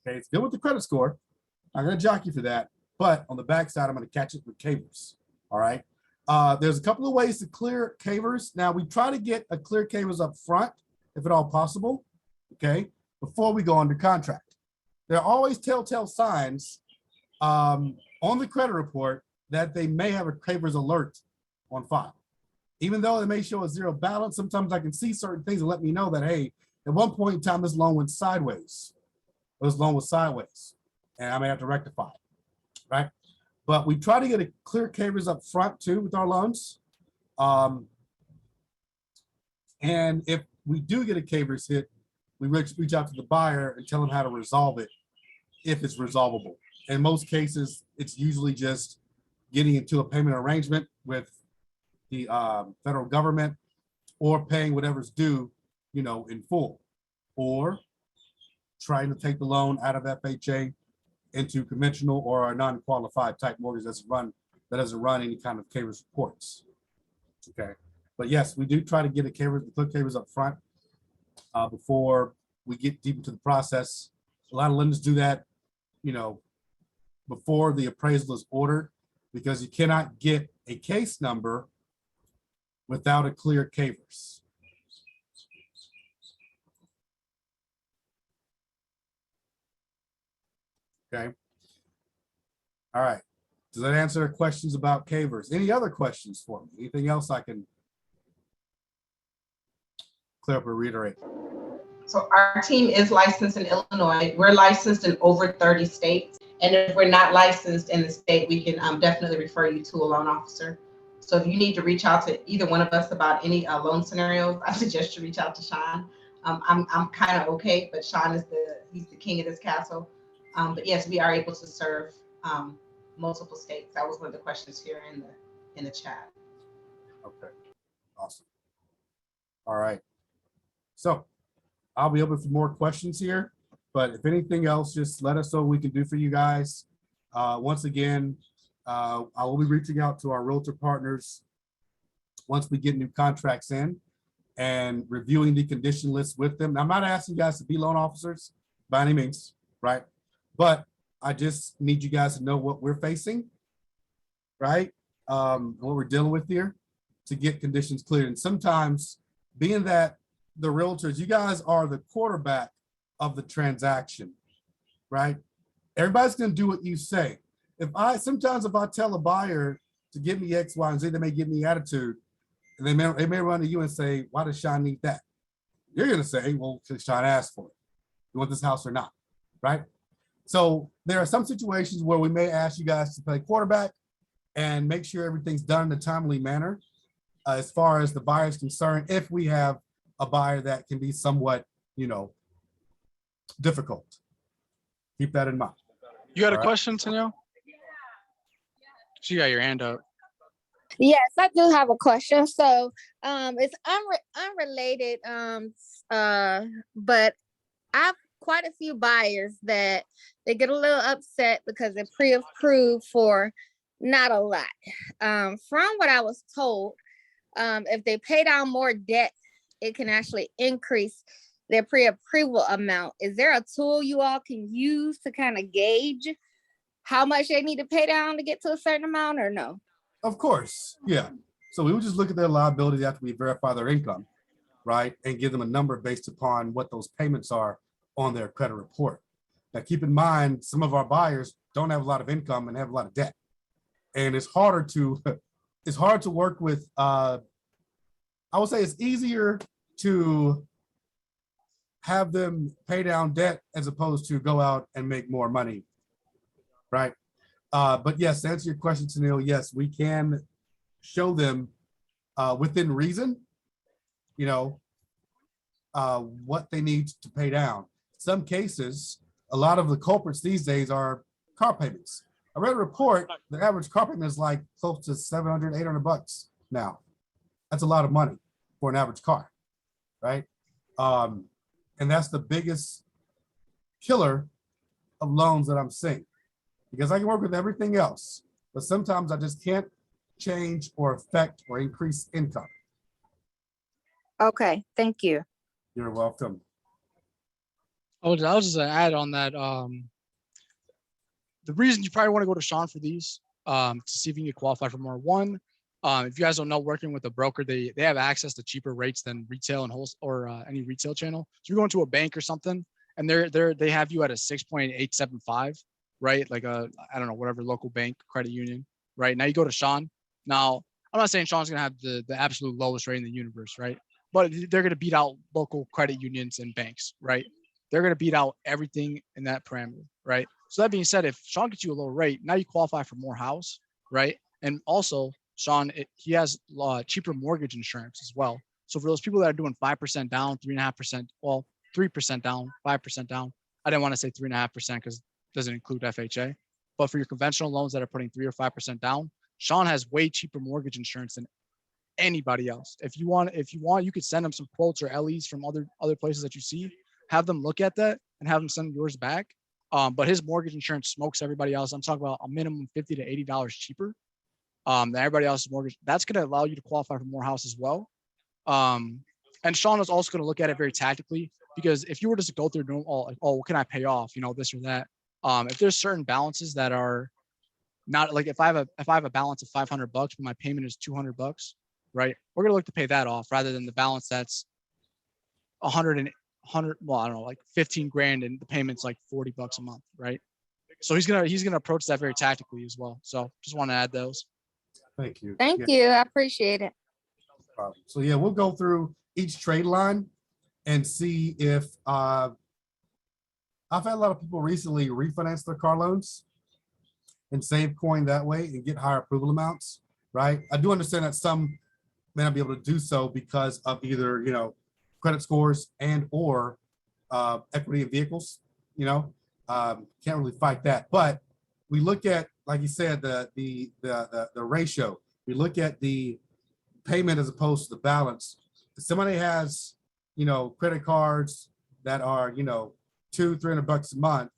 Okay, it's good with the credit score. I'm going to jockey for that, but on the backside, I'm going to catch it with CAVers. All right. There's a couple of ways to clear CAVers. Now, we try to get a clear CAVers up front, if at all possible, okay, before we go under contract. There are always telltale signs on the credit report that they may have a CAVers alert on file. Even though it may show a zero balance, sometimes I can see certain things and let me know that, hey, at one point in time, this loan went sideways. This loan was sideways, and I may have to rectify it, right? But we try to get a clear CAVers up front too with our loans. And if we do get a CAVers hit, we reach out to the buyer and tell them how to resolve it if it's resolvable. In most cases, it's usually just getting into a payment arrangement with the federal government or paying whatever's due, in full, or trying to take the loan out of FHA into conventional or a non-qualified type mortgage that doesn't run any kind of CAVers reports. Okay, but yes, we do try to get CAVers up front before we get deep into the process. A lot of lenders do that, before the appraisal is ordered, because you cannot get a case number without a clear CAVers. Okay. All right. Does that answer questions about CAVers? Any other questions for me? Anything else I can clear up or reiterate? So our team is licensed in Illinois. We're licensed in over 30 states. And if we're not licensed in the state, we can definitely refer you to a loan officer. So if you need to reach out to either one of us about any loan scenarios, I suggest you reach out to Sean. I'm kind of okay, but Sean is he's the king of this castle. But yes, we are able to serve multiple states. That was one of the questions here in the chat. Okay, awesome. All right. So I'll be open for more questions here, but if anything else, just let us know what we can do for you guys. Once again, I will be reaching out to our Realtor Partners once we get new contracts in and reviewing the condition list with them. Now, I'm not asking you guys to be loan officers by any means, right? But I just need you guys to know what we're facing, right? What we're dealing with here to get conditions cleared. And sometimes, being that the realtors, you guys are the quarterback of the transaction, right? Everybody's going to do what you say. Sometimes if I tell a buyer to give me X, Y, and Z, they may give me attitude, and they may run to you and say, why does Sean need that? You're going to say, well, because Sean asked for it. You want this house or not, right? So there are some situations where we may ask you guys to play quarterback and make sure everything's done in a timely manner as far as the buyer is concerned, if we have a buyer that can be somewhat, difficult. Keep that in mind. You got a question, Tanya? She got your hand up. Yes, I do have a question. So it's unrelated, but I've quite a few buyers that they get a little upset because they're pre-approved for not a lot. From what I was told, if they pay down more debt, it can actually increase their pre-approval amount. Is there a tool you all can use to kind of gauge how much they need to pay down to get to a certain amount, or no? Of course, yeah. So we would just look at their liabilities after we verify their income, right? And give them a number based upon what those payments are on their credit report. Now, keep in mind, some of our buyers don't have a lot of income and have a lot of debt. And it's harder to, it's hard to work with, I would say it's easier to have them pay down debt as opposed to go out and make more money, right? But yes, to answer your question, Tanil, yes, we can show them within reason, you know, what they need to pay down. Some cases, a lot of the culprits these days are car payments. I read a report, the average car payment is like close to 700, 800 bucks now. That's a lot of money for an average car, right? And that's the biggest killer of loans that I'm seeing, because I can work with everything else, but sometimes I just can't change or affect or increase income. Okay, thank you. You're welcome. I was just gonna add on that. The reason you probably want to go to Sean for these, to see if you can get qualified for more. One, if you guys don't know, working with a broker, they have access to cheaper rates than retail and wholesale or any retail channel. So you're going to a bank or something, and they have you at a 6.875, right? Like I don't know, whatever local bank, credit union, right? Now you go to Sean. Now I'm not saying Sean's gonna have the absolute lowest rate in the universe, right? But they're gonna beat out local credit unions and banks, right? They're gonna beat out everything in that parameter, right? So that being said, if Sean gets you a low rate, now you qualify for more house, right? And also, Sean, he has cheaper mortgage insurance as well. So for those people that are doing 5% down, 3.5%, well, 3% down, 5% down. I didn't want to say 3.5% because it doesn't include FHA. But for your conventional loans that are putting 3 or 5% down, Sean has way cheaper mortgage insurance than anybody else. If you want, you could send them some quotes or LEs from other places that you see, have them look at that and have them send yours back. But his mortgage insurance smokes everybody else. I'm talking about a minimum $50 to $80 cheaper than everybody else's mortgage. That's going to allow you to qualify for more house as well. And Sean is also going to look at it very tactically, because if you were just to go through like, oh, what can I pay off? You know, this or that. If there's certain balances that are not like, if I have a balance of $500, but my payment is $200, right? We're going to look to pay that off rather than the balance that's 100, well, I don't know, like 15 grand and the payment's like $40 a month, right? So he's gonna approach that very tactically as well. So just want to add those. Thank you. Thank you. I appreciate it. So yeah, we'll go through each trade line and see if I've had a lot of people recently refinance their car loans and save coin that way and get higher approval amounts, right? I do understand that some may not be able to do so because of either, you know, credit scores and or equity in vehicles, you know, can't really fight that. But we look at, like you said, the ratio. We look at the payment as opposed to the balance. If somebody has, you know, credit cards that are, you know, $200-300 a month,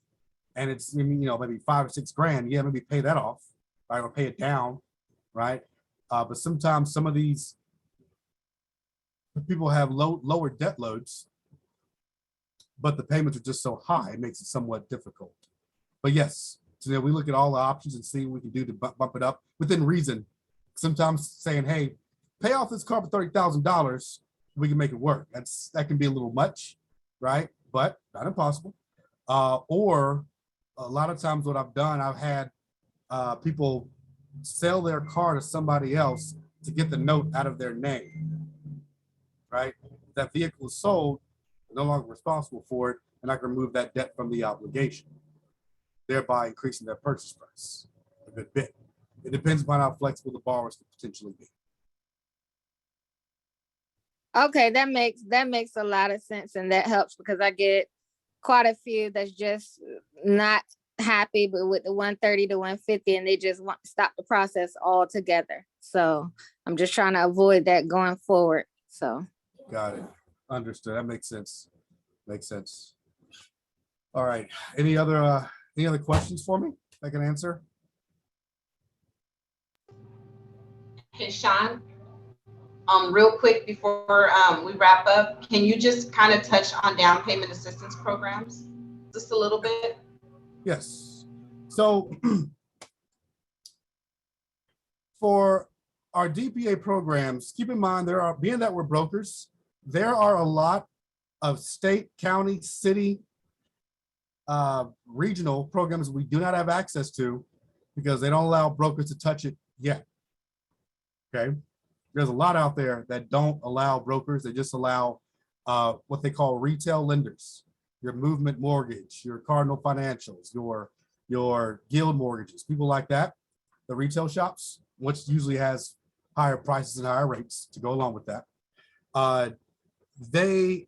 and it's, you know, maybe 5 or 6 grand, yeah, maybe pay that off, right, or pay it down, right? But sometimes some of these people have lower debt loads, but the payments are just so high, it makes it somewhat difficult. But yes, so then we look at all the options and see what we can do to bump it up within reason. Sometimes saying, hey, pay off this car for $30,000, we can make it work. That can be a little much, right? But not impossible. Or a lot of times what I've done, I've had people sell their car to somebody else to get the note out of their name, right? That vehicle is sold, no longer responsible for it, and I can remove that debt from the obligation, thereby increasing their purchase price a good bit. It depends upon how flexible the borrowers could potentially be. Okay, that makes a lot of sense, and that helps because I get quite a few that's just not happy but with the 130 to 150, and they just want to stop the process altogether. So I'm just trying to avoid that going forward. So Got it. Understood. That makes sense. Makes sense. All right. Any other questions for me I can answer? Hey, Sean, real quick before we wrap up, can you just kind of touch on down payment assistance programs just a little bit? Yes. So for our DPA programs, keep in mind being that we're brokers, there are a lot of state, county, city regional programs we do not have access to because they don't allow brokers to touch it yet. Okay. There's a lot out there that don't allow brokers. They just allow what they call retail lenders, your Movement Mortgage, your Cardinal Financials, your Guild Mortgages, people like that, the retail shops, which usually has higher prices and higher rates to go along with that. They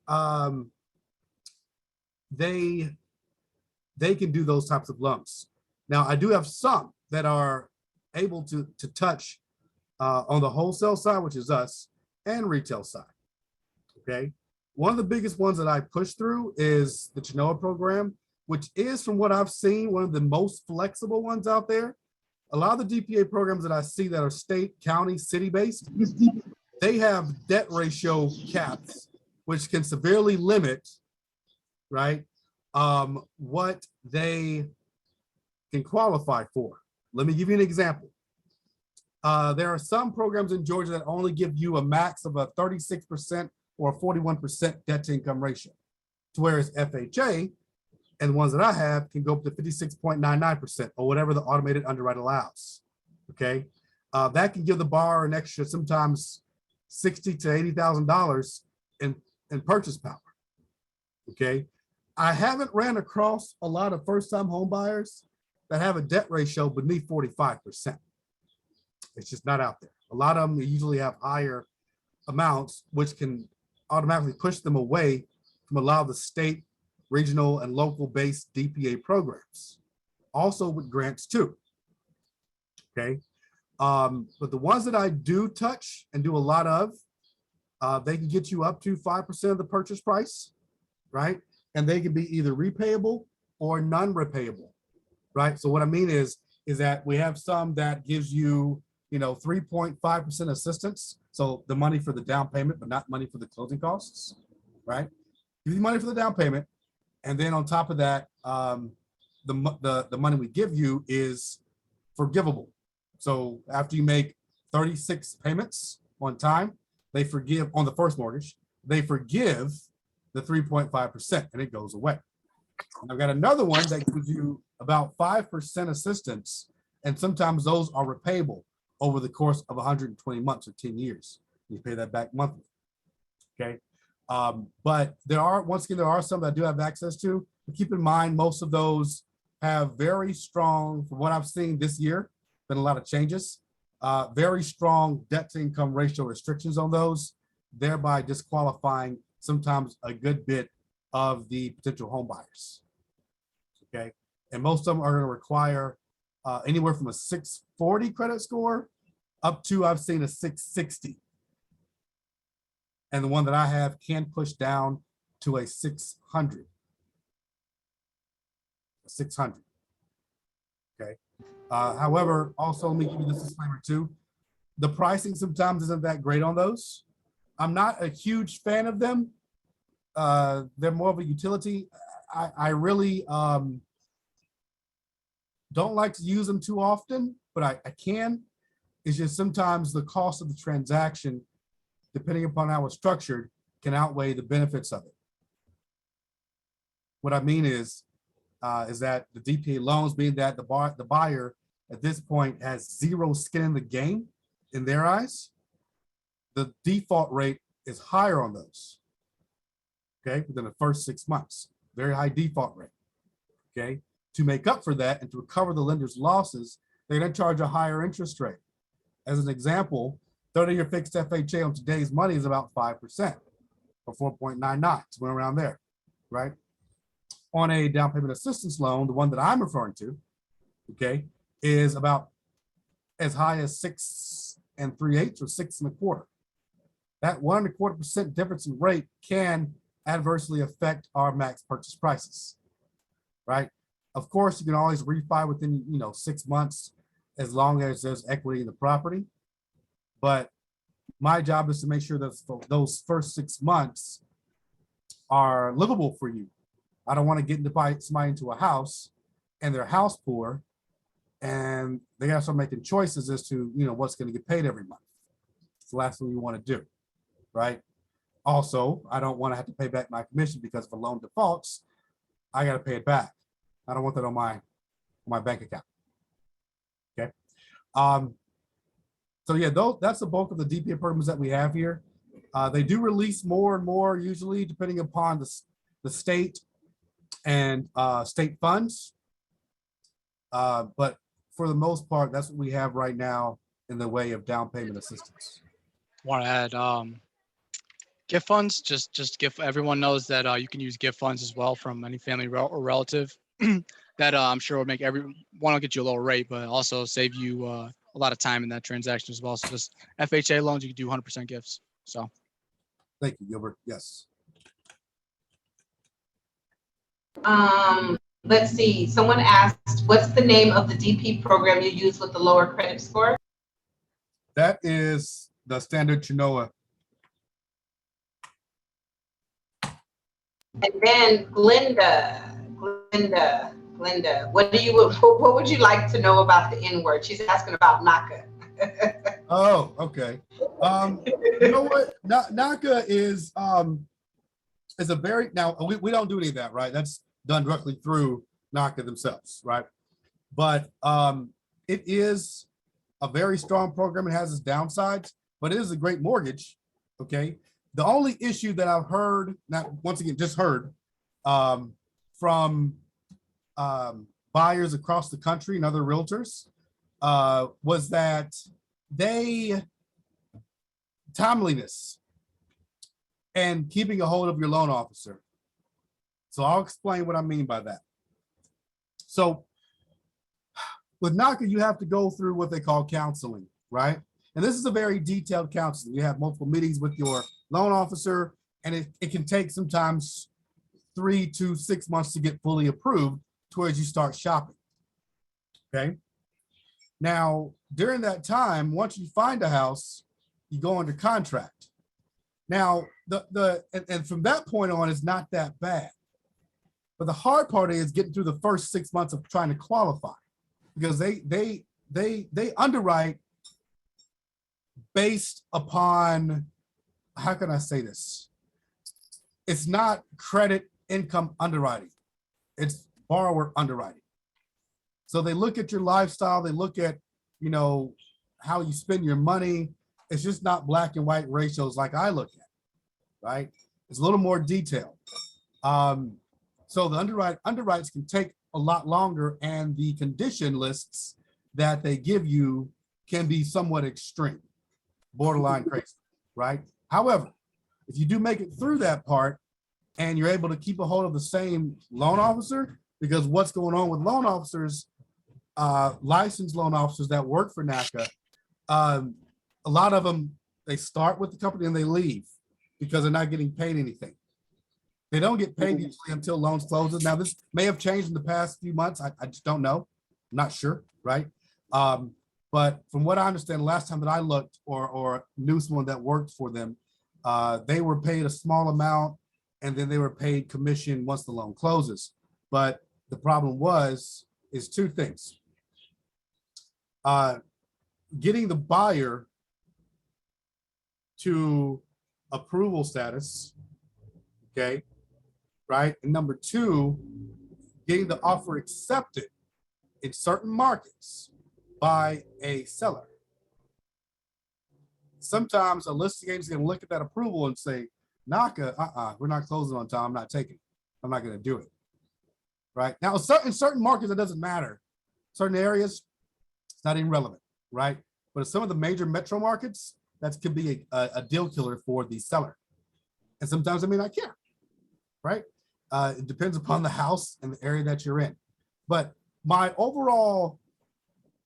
can do those types of loans. Now, I do have some that are able to touch on the wholesale side, which is us, and retail side. Okay. One of the biggest ones that I push through is the Genoa program, which is, from what I've seen, one of the most flexible ones out there. A lot of the DPA programs that I see that are state, county, city-based, they have debt ratio caps, which can severely limit, right, what they can qualify for. Let me give you an example. There are some programs in Georgia that only give you a max of a 36% or a 41% debt to income ratio, to whereas FHA and the ones that I have can go up to 56.99% or whatever the automated underwrite allows. Okay, that can give the borrower an extra sometimes $60,000 to $80,000 in purchase power. Okay, I haven't ran across a lot of first-time home buyers that have a debt ratio beneath 45%. It's just not out there. A lot of them usually have higher amounts, which can automatically push them away from a lot of the state, regional, and local-based DPA programs. Also with grants too. Okay, but the ones that I do touch and do a lot of, they can get you up to 5% of the purchase price, right? And they can be either repayable or non-repayable, right? So what I mean is that we have some that gives you, 3.5% assistance. So the money for the down payment, but not money for the closing costs, right? Give you money for the down payment. And then on top of that, the money we give you is forgivable. So after you make 36 payments on time, they forgive on the first mortgage, they forgive the 3.5% and it goes away. And I've got another one that gives you about 5% assistance. And sometimes those are repayable over the course of 120 months or 10 years. You pay that back monthly. Okay. But there are, once again, there are some that I do have access to. But keep in mind, most of those have very strong, from what I've seen this year, been a lot of changes, very strong debt to income ratio restrictions on those, thereby disqualifying sometimes a good bit of the potential home buyers. Okay. And most of them are going to require anywhere from a 640 credit score up to, I've seen, a 660. And the one that I have can push down to a 600. 600. Okay. However, also let me give you this disclaimer too. The pricing sometimes isn't that great on those. I'm not a huge fan of them. They're more of a utility. I really don't like to use them too often, but I can. It's just sometimes the cost of the transaction, depending upon how it's structured, can outweigh the benefits of it. What I mean is that the DPA loans, being that the buyer at this point has zero skin in the game in their eyes, the default rate is higher on those. Okay, within the first 6 months, very high default rate. Okay, to make up for that and to recover the lender's losses, they're going to charge a higher interest rate. As an example, 30-year fixed FHA on today's money is about 5% or 4.99, somewhere around there, right? On a down payment assistance loan, the one that I'm referring to, okay, is about as high as 6 3/8 or 6 1/4. That 1 1/4% difference in rate can adversely affect our max purchase prices, right? Of course, you can always refi within 6 months as long as there's equity in the property. But my job is to make sure that those first 6 months are livable for you. I don't want to get somebody into a house and they're house poor and they got to start making choices as to what's going to get paid every month. It's the last thing you want to do, right? Also, I don't want to have to pay back my commission because if a loan defaults, I got to pay it back. I don't want that on my bank account. Okay. So yeah, that's the bulk of the DPA programs that we have here. They do release more and more, usually depending upon the state and state funds. But for the most part, that's what we have right now in the way of down payment assistance. Want to add gift funds? Just gift. Everyone knows that you can use gift funds as well from any family or relative. That I'm sure will make everyone will get you a lower rate, but also save you a lot of time in that transaction as well. So just FHA loans, you can do 100% gifts. So Thank you, Gilbert. Yes. Let's see. Someone asked, what's the name of the DP program you use with the lower credit score? That is the standard Chinoa. And then Glenda, what would you like to know about the N word? She's asking about NACA. Oh, okay. You know what? NACA is a very, now we don't do any of that, right? That's done directly through NACA themselves, right? But it is a very strong program. It has its downsides, but it is a great mortgage. Okay. The only issue that I've heard, not once again, just heard from buyers across the country and other realtors was that timeliness and keeping a hold of your loan officer. So I'll explain what I mean by that. So with NACA, you have to go through what they call counseling, right? And this is a very detailed counseling. You have multiple meetings with your loan officer, and it can take sometimes 3 to 6 months to get fully approved towards you start shopping. Okay. Now, during that time, once you find a house, you go under contract. Now, and from that point on, it's not that bad. But the hard part is getting through the first 6 months of trying to qualify, because they underwrite based upon, how can I say this? It's not credit income underwriting. It's borrower underwriting. So they look at your lifestyle. They look at, how you spend your money. It's just not black and white ratios like I look at, right? It's a little more detailed. So the underwrites can take a lot longer, and the condition lists that they give you can be somewhat extreme, borderline crazy, right? However, if you do make it through that part and you're able to keep a hold of the same loan officer, because what's going on with loan officers, licensed loan officers that work for NACA, a lot of them, they start with the company and they leave because they're not getting paid anything. They don't get paid usually until loans closes. Now, this may have changed in the past few months. I just don't know. I'm not sure, right? But from what I understand, the last time that I looked or knew someone that worked for them, they were paid a small amount, and then they were paid commission once the loan closes. But the problem is two things. Getting the buyer to approval status, okay, right? And number two, getting the offer accepted in certain markets by a seller. Sometimes a listing agent is going to look at that approval and say, NACA, we're not closing on time. I'm not taking it. I'm not going to do it. Right? Now, in certain markets, it doesn't matter. Certain areas, it's not even relevant, right? But some of the major metro markets, that could be a deal killer for the seller. And sometimes they may not care, right? It depends upon the house and the area that you're in. But my overall,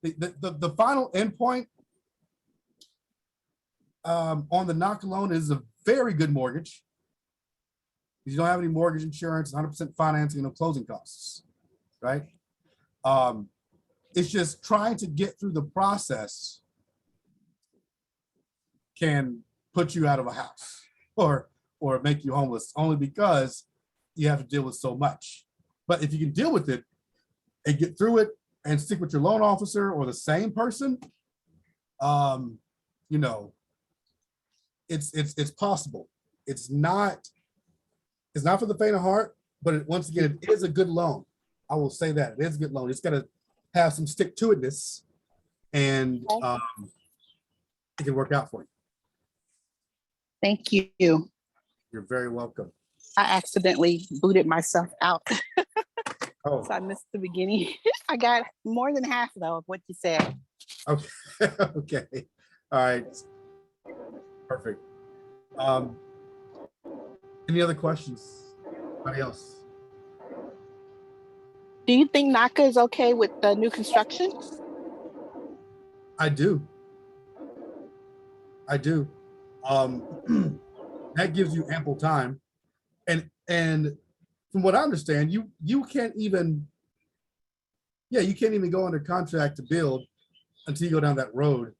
the final endpoint on the NACA loan is a very good mortgage. You don't have any mortgage insurance, 100% financing, no closing costs, right? It's just trying to get through the process can put you out of a house or make you homeless, only because you have to deal with so much. But if you can deal with it and get through it and stick with your loan officer or the same person, it's possible. It's not for the faint of heart, but once again, it is a good loan. I will say that it is a good loan. It's got to have some stick to itness, and Okay. it can work out for you. Thank you. You're very welcome. I accidentally booted myself out, Oh, so I missed the beginning. I got more than half though of what you said. okay. Okay. All right. Perfect. Any other questions? Anybody else? Do you think NACA is okay with the new construction? I do. I do. That gives you ample time, and from what I understand, you can't even, yeah, you can't even go under contract to build until you go down that road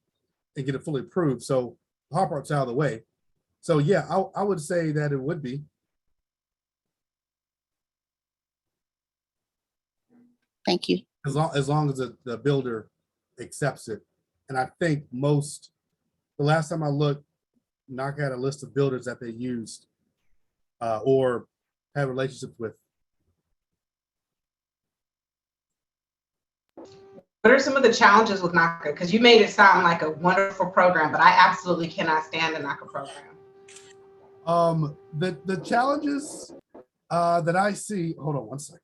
and get it fully approved. So the hard part's out of the way. So yeah, I would say that it would be. Thank you. As long as the builder accepts it. And I think the last time I looked, NACA had a list of builders that they used or have relationships with. What are some of the challenges with NACA? Because you made it sound like a wonderful program, but I absolutely cannot stand the NACA program. The challenges that I see, hold on one second.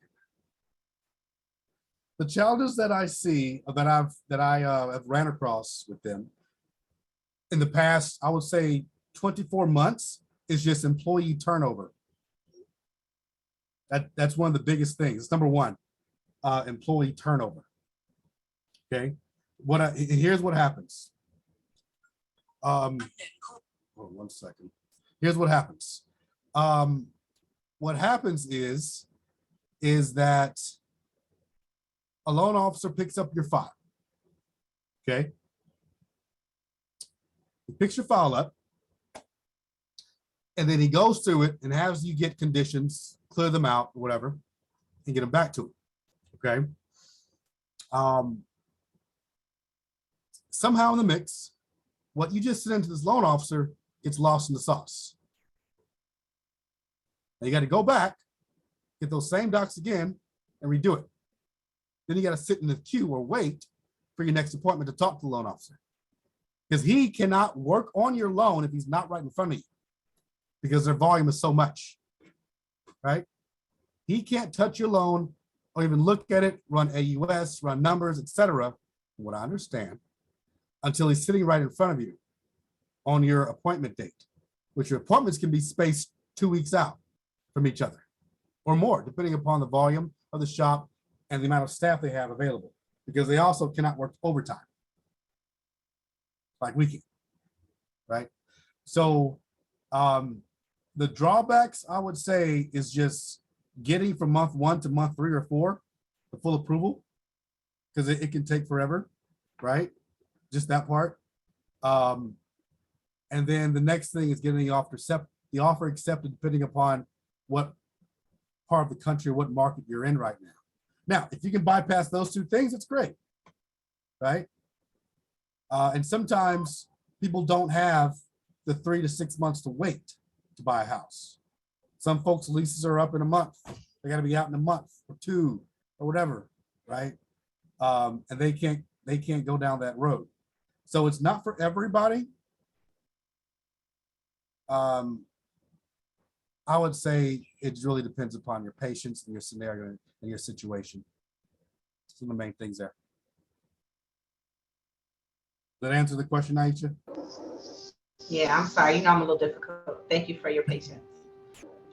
The challenges that I see that I have ran across with them in the past, I would say 24 months is just employee turnover. That's one of the biggest things. It's number one, employee turnover. Okay, here's what happens. Hold on one second. Here's what happens. What happens is that a loan officer picks up your file. Okay. He picks your file up, and then he goes through it and has you get conditions, clear them out, or whatever, and get them back to him. Okay. Somehow in the mix, what you just sent into this loan officer gets lost in the sauce. Now you got to go back, get those same docs again, and redo it. Then you got to sit in the queue or wait for your next appointment to talk to the loan officer, because he cannot work on your loan if he's not right in front of you, because their volume is so much, right? He can't touch your loan or even look at it, run AUS, run numbers, etc. From what I understand, until he's sitting right in front of you on your appointment date, which your appointments can be spaced 2 weeks out from each other or more, depending upon the volume of the shop and the amount of staff they have available, because they also cannot work overtime like we can, right? So the drawbacks, I would say, is just getting from month 1 to month 3 or 4 the full approval, because it can take forever, right? Just that part. And then the next thing is getting the offer accepted, depending upon what part of the country or what market you're in right now. Now, if you can bypass those 2 things, it's great, right? And sometimes people don't have the 3 to 6 months to wait to buy a house. Some folks' leases are up in a month. They got to be out in a month or 2 or whatever, right? And they can't go down that road. So it's not for everybody. I would say it really depends upon your patience and your scenario and your situation. Some of the main things there. Did that answer the question, Aisha? Yeah, I'm sorry. You know, I'm a little difficult. Thank you for your patience.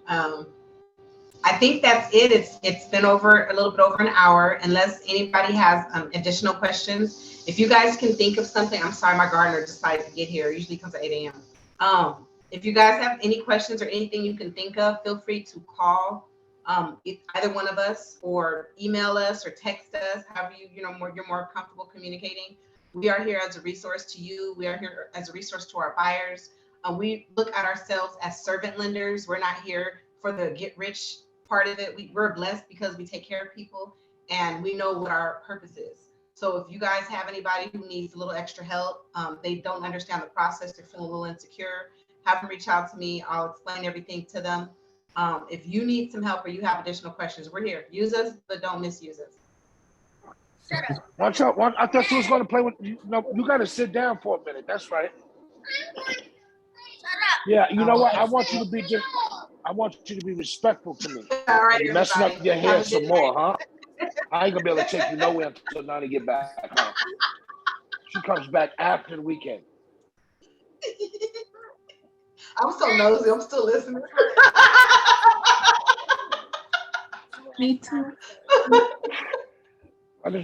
I think that's it. It's been over a little bit over an hour. Unless anybody has additional questions, if you guys can think of something, I'm sorry, my gardener decided to get here. It usually comes at 8 a.m. If you guys have any questions or anything you can think of, feel free to call either one of us, or email us or text us, however you're more comfortable communicating. We are here as a resource to you. We are here as a resource to our buyers. We look at ourselves as servant lenders. We're not here for the get rich part of it. We're blessed because we take care of people and we know what our purpose is. So if you guys have anybody who needs a little extra help, they don't understand the process, they're feeling a little insecure, have them reach out to me. I'll explain everything to them. If you need some help or you have additional questions, we're here. Use us, but don't misuse us. Watch out. I thought you was going to play with, no, you got to sit down for a minute. That's right. Yeah, you know what? I want you to be respectful to me. All right, You messing up everybody. your hair Have a some good more, night. huh? I ain't gonna be able to take you nowhere until Nani get back, huh? She comes back after the weekend. I'm so nosy. I'm still listening. Me too. I just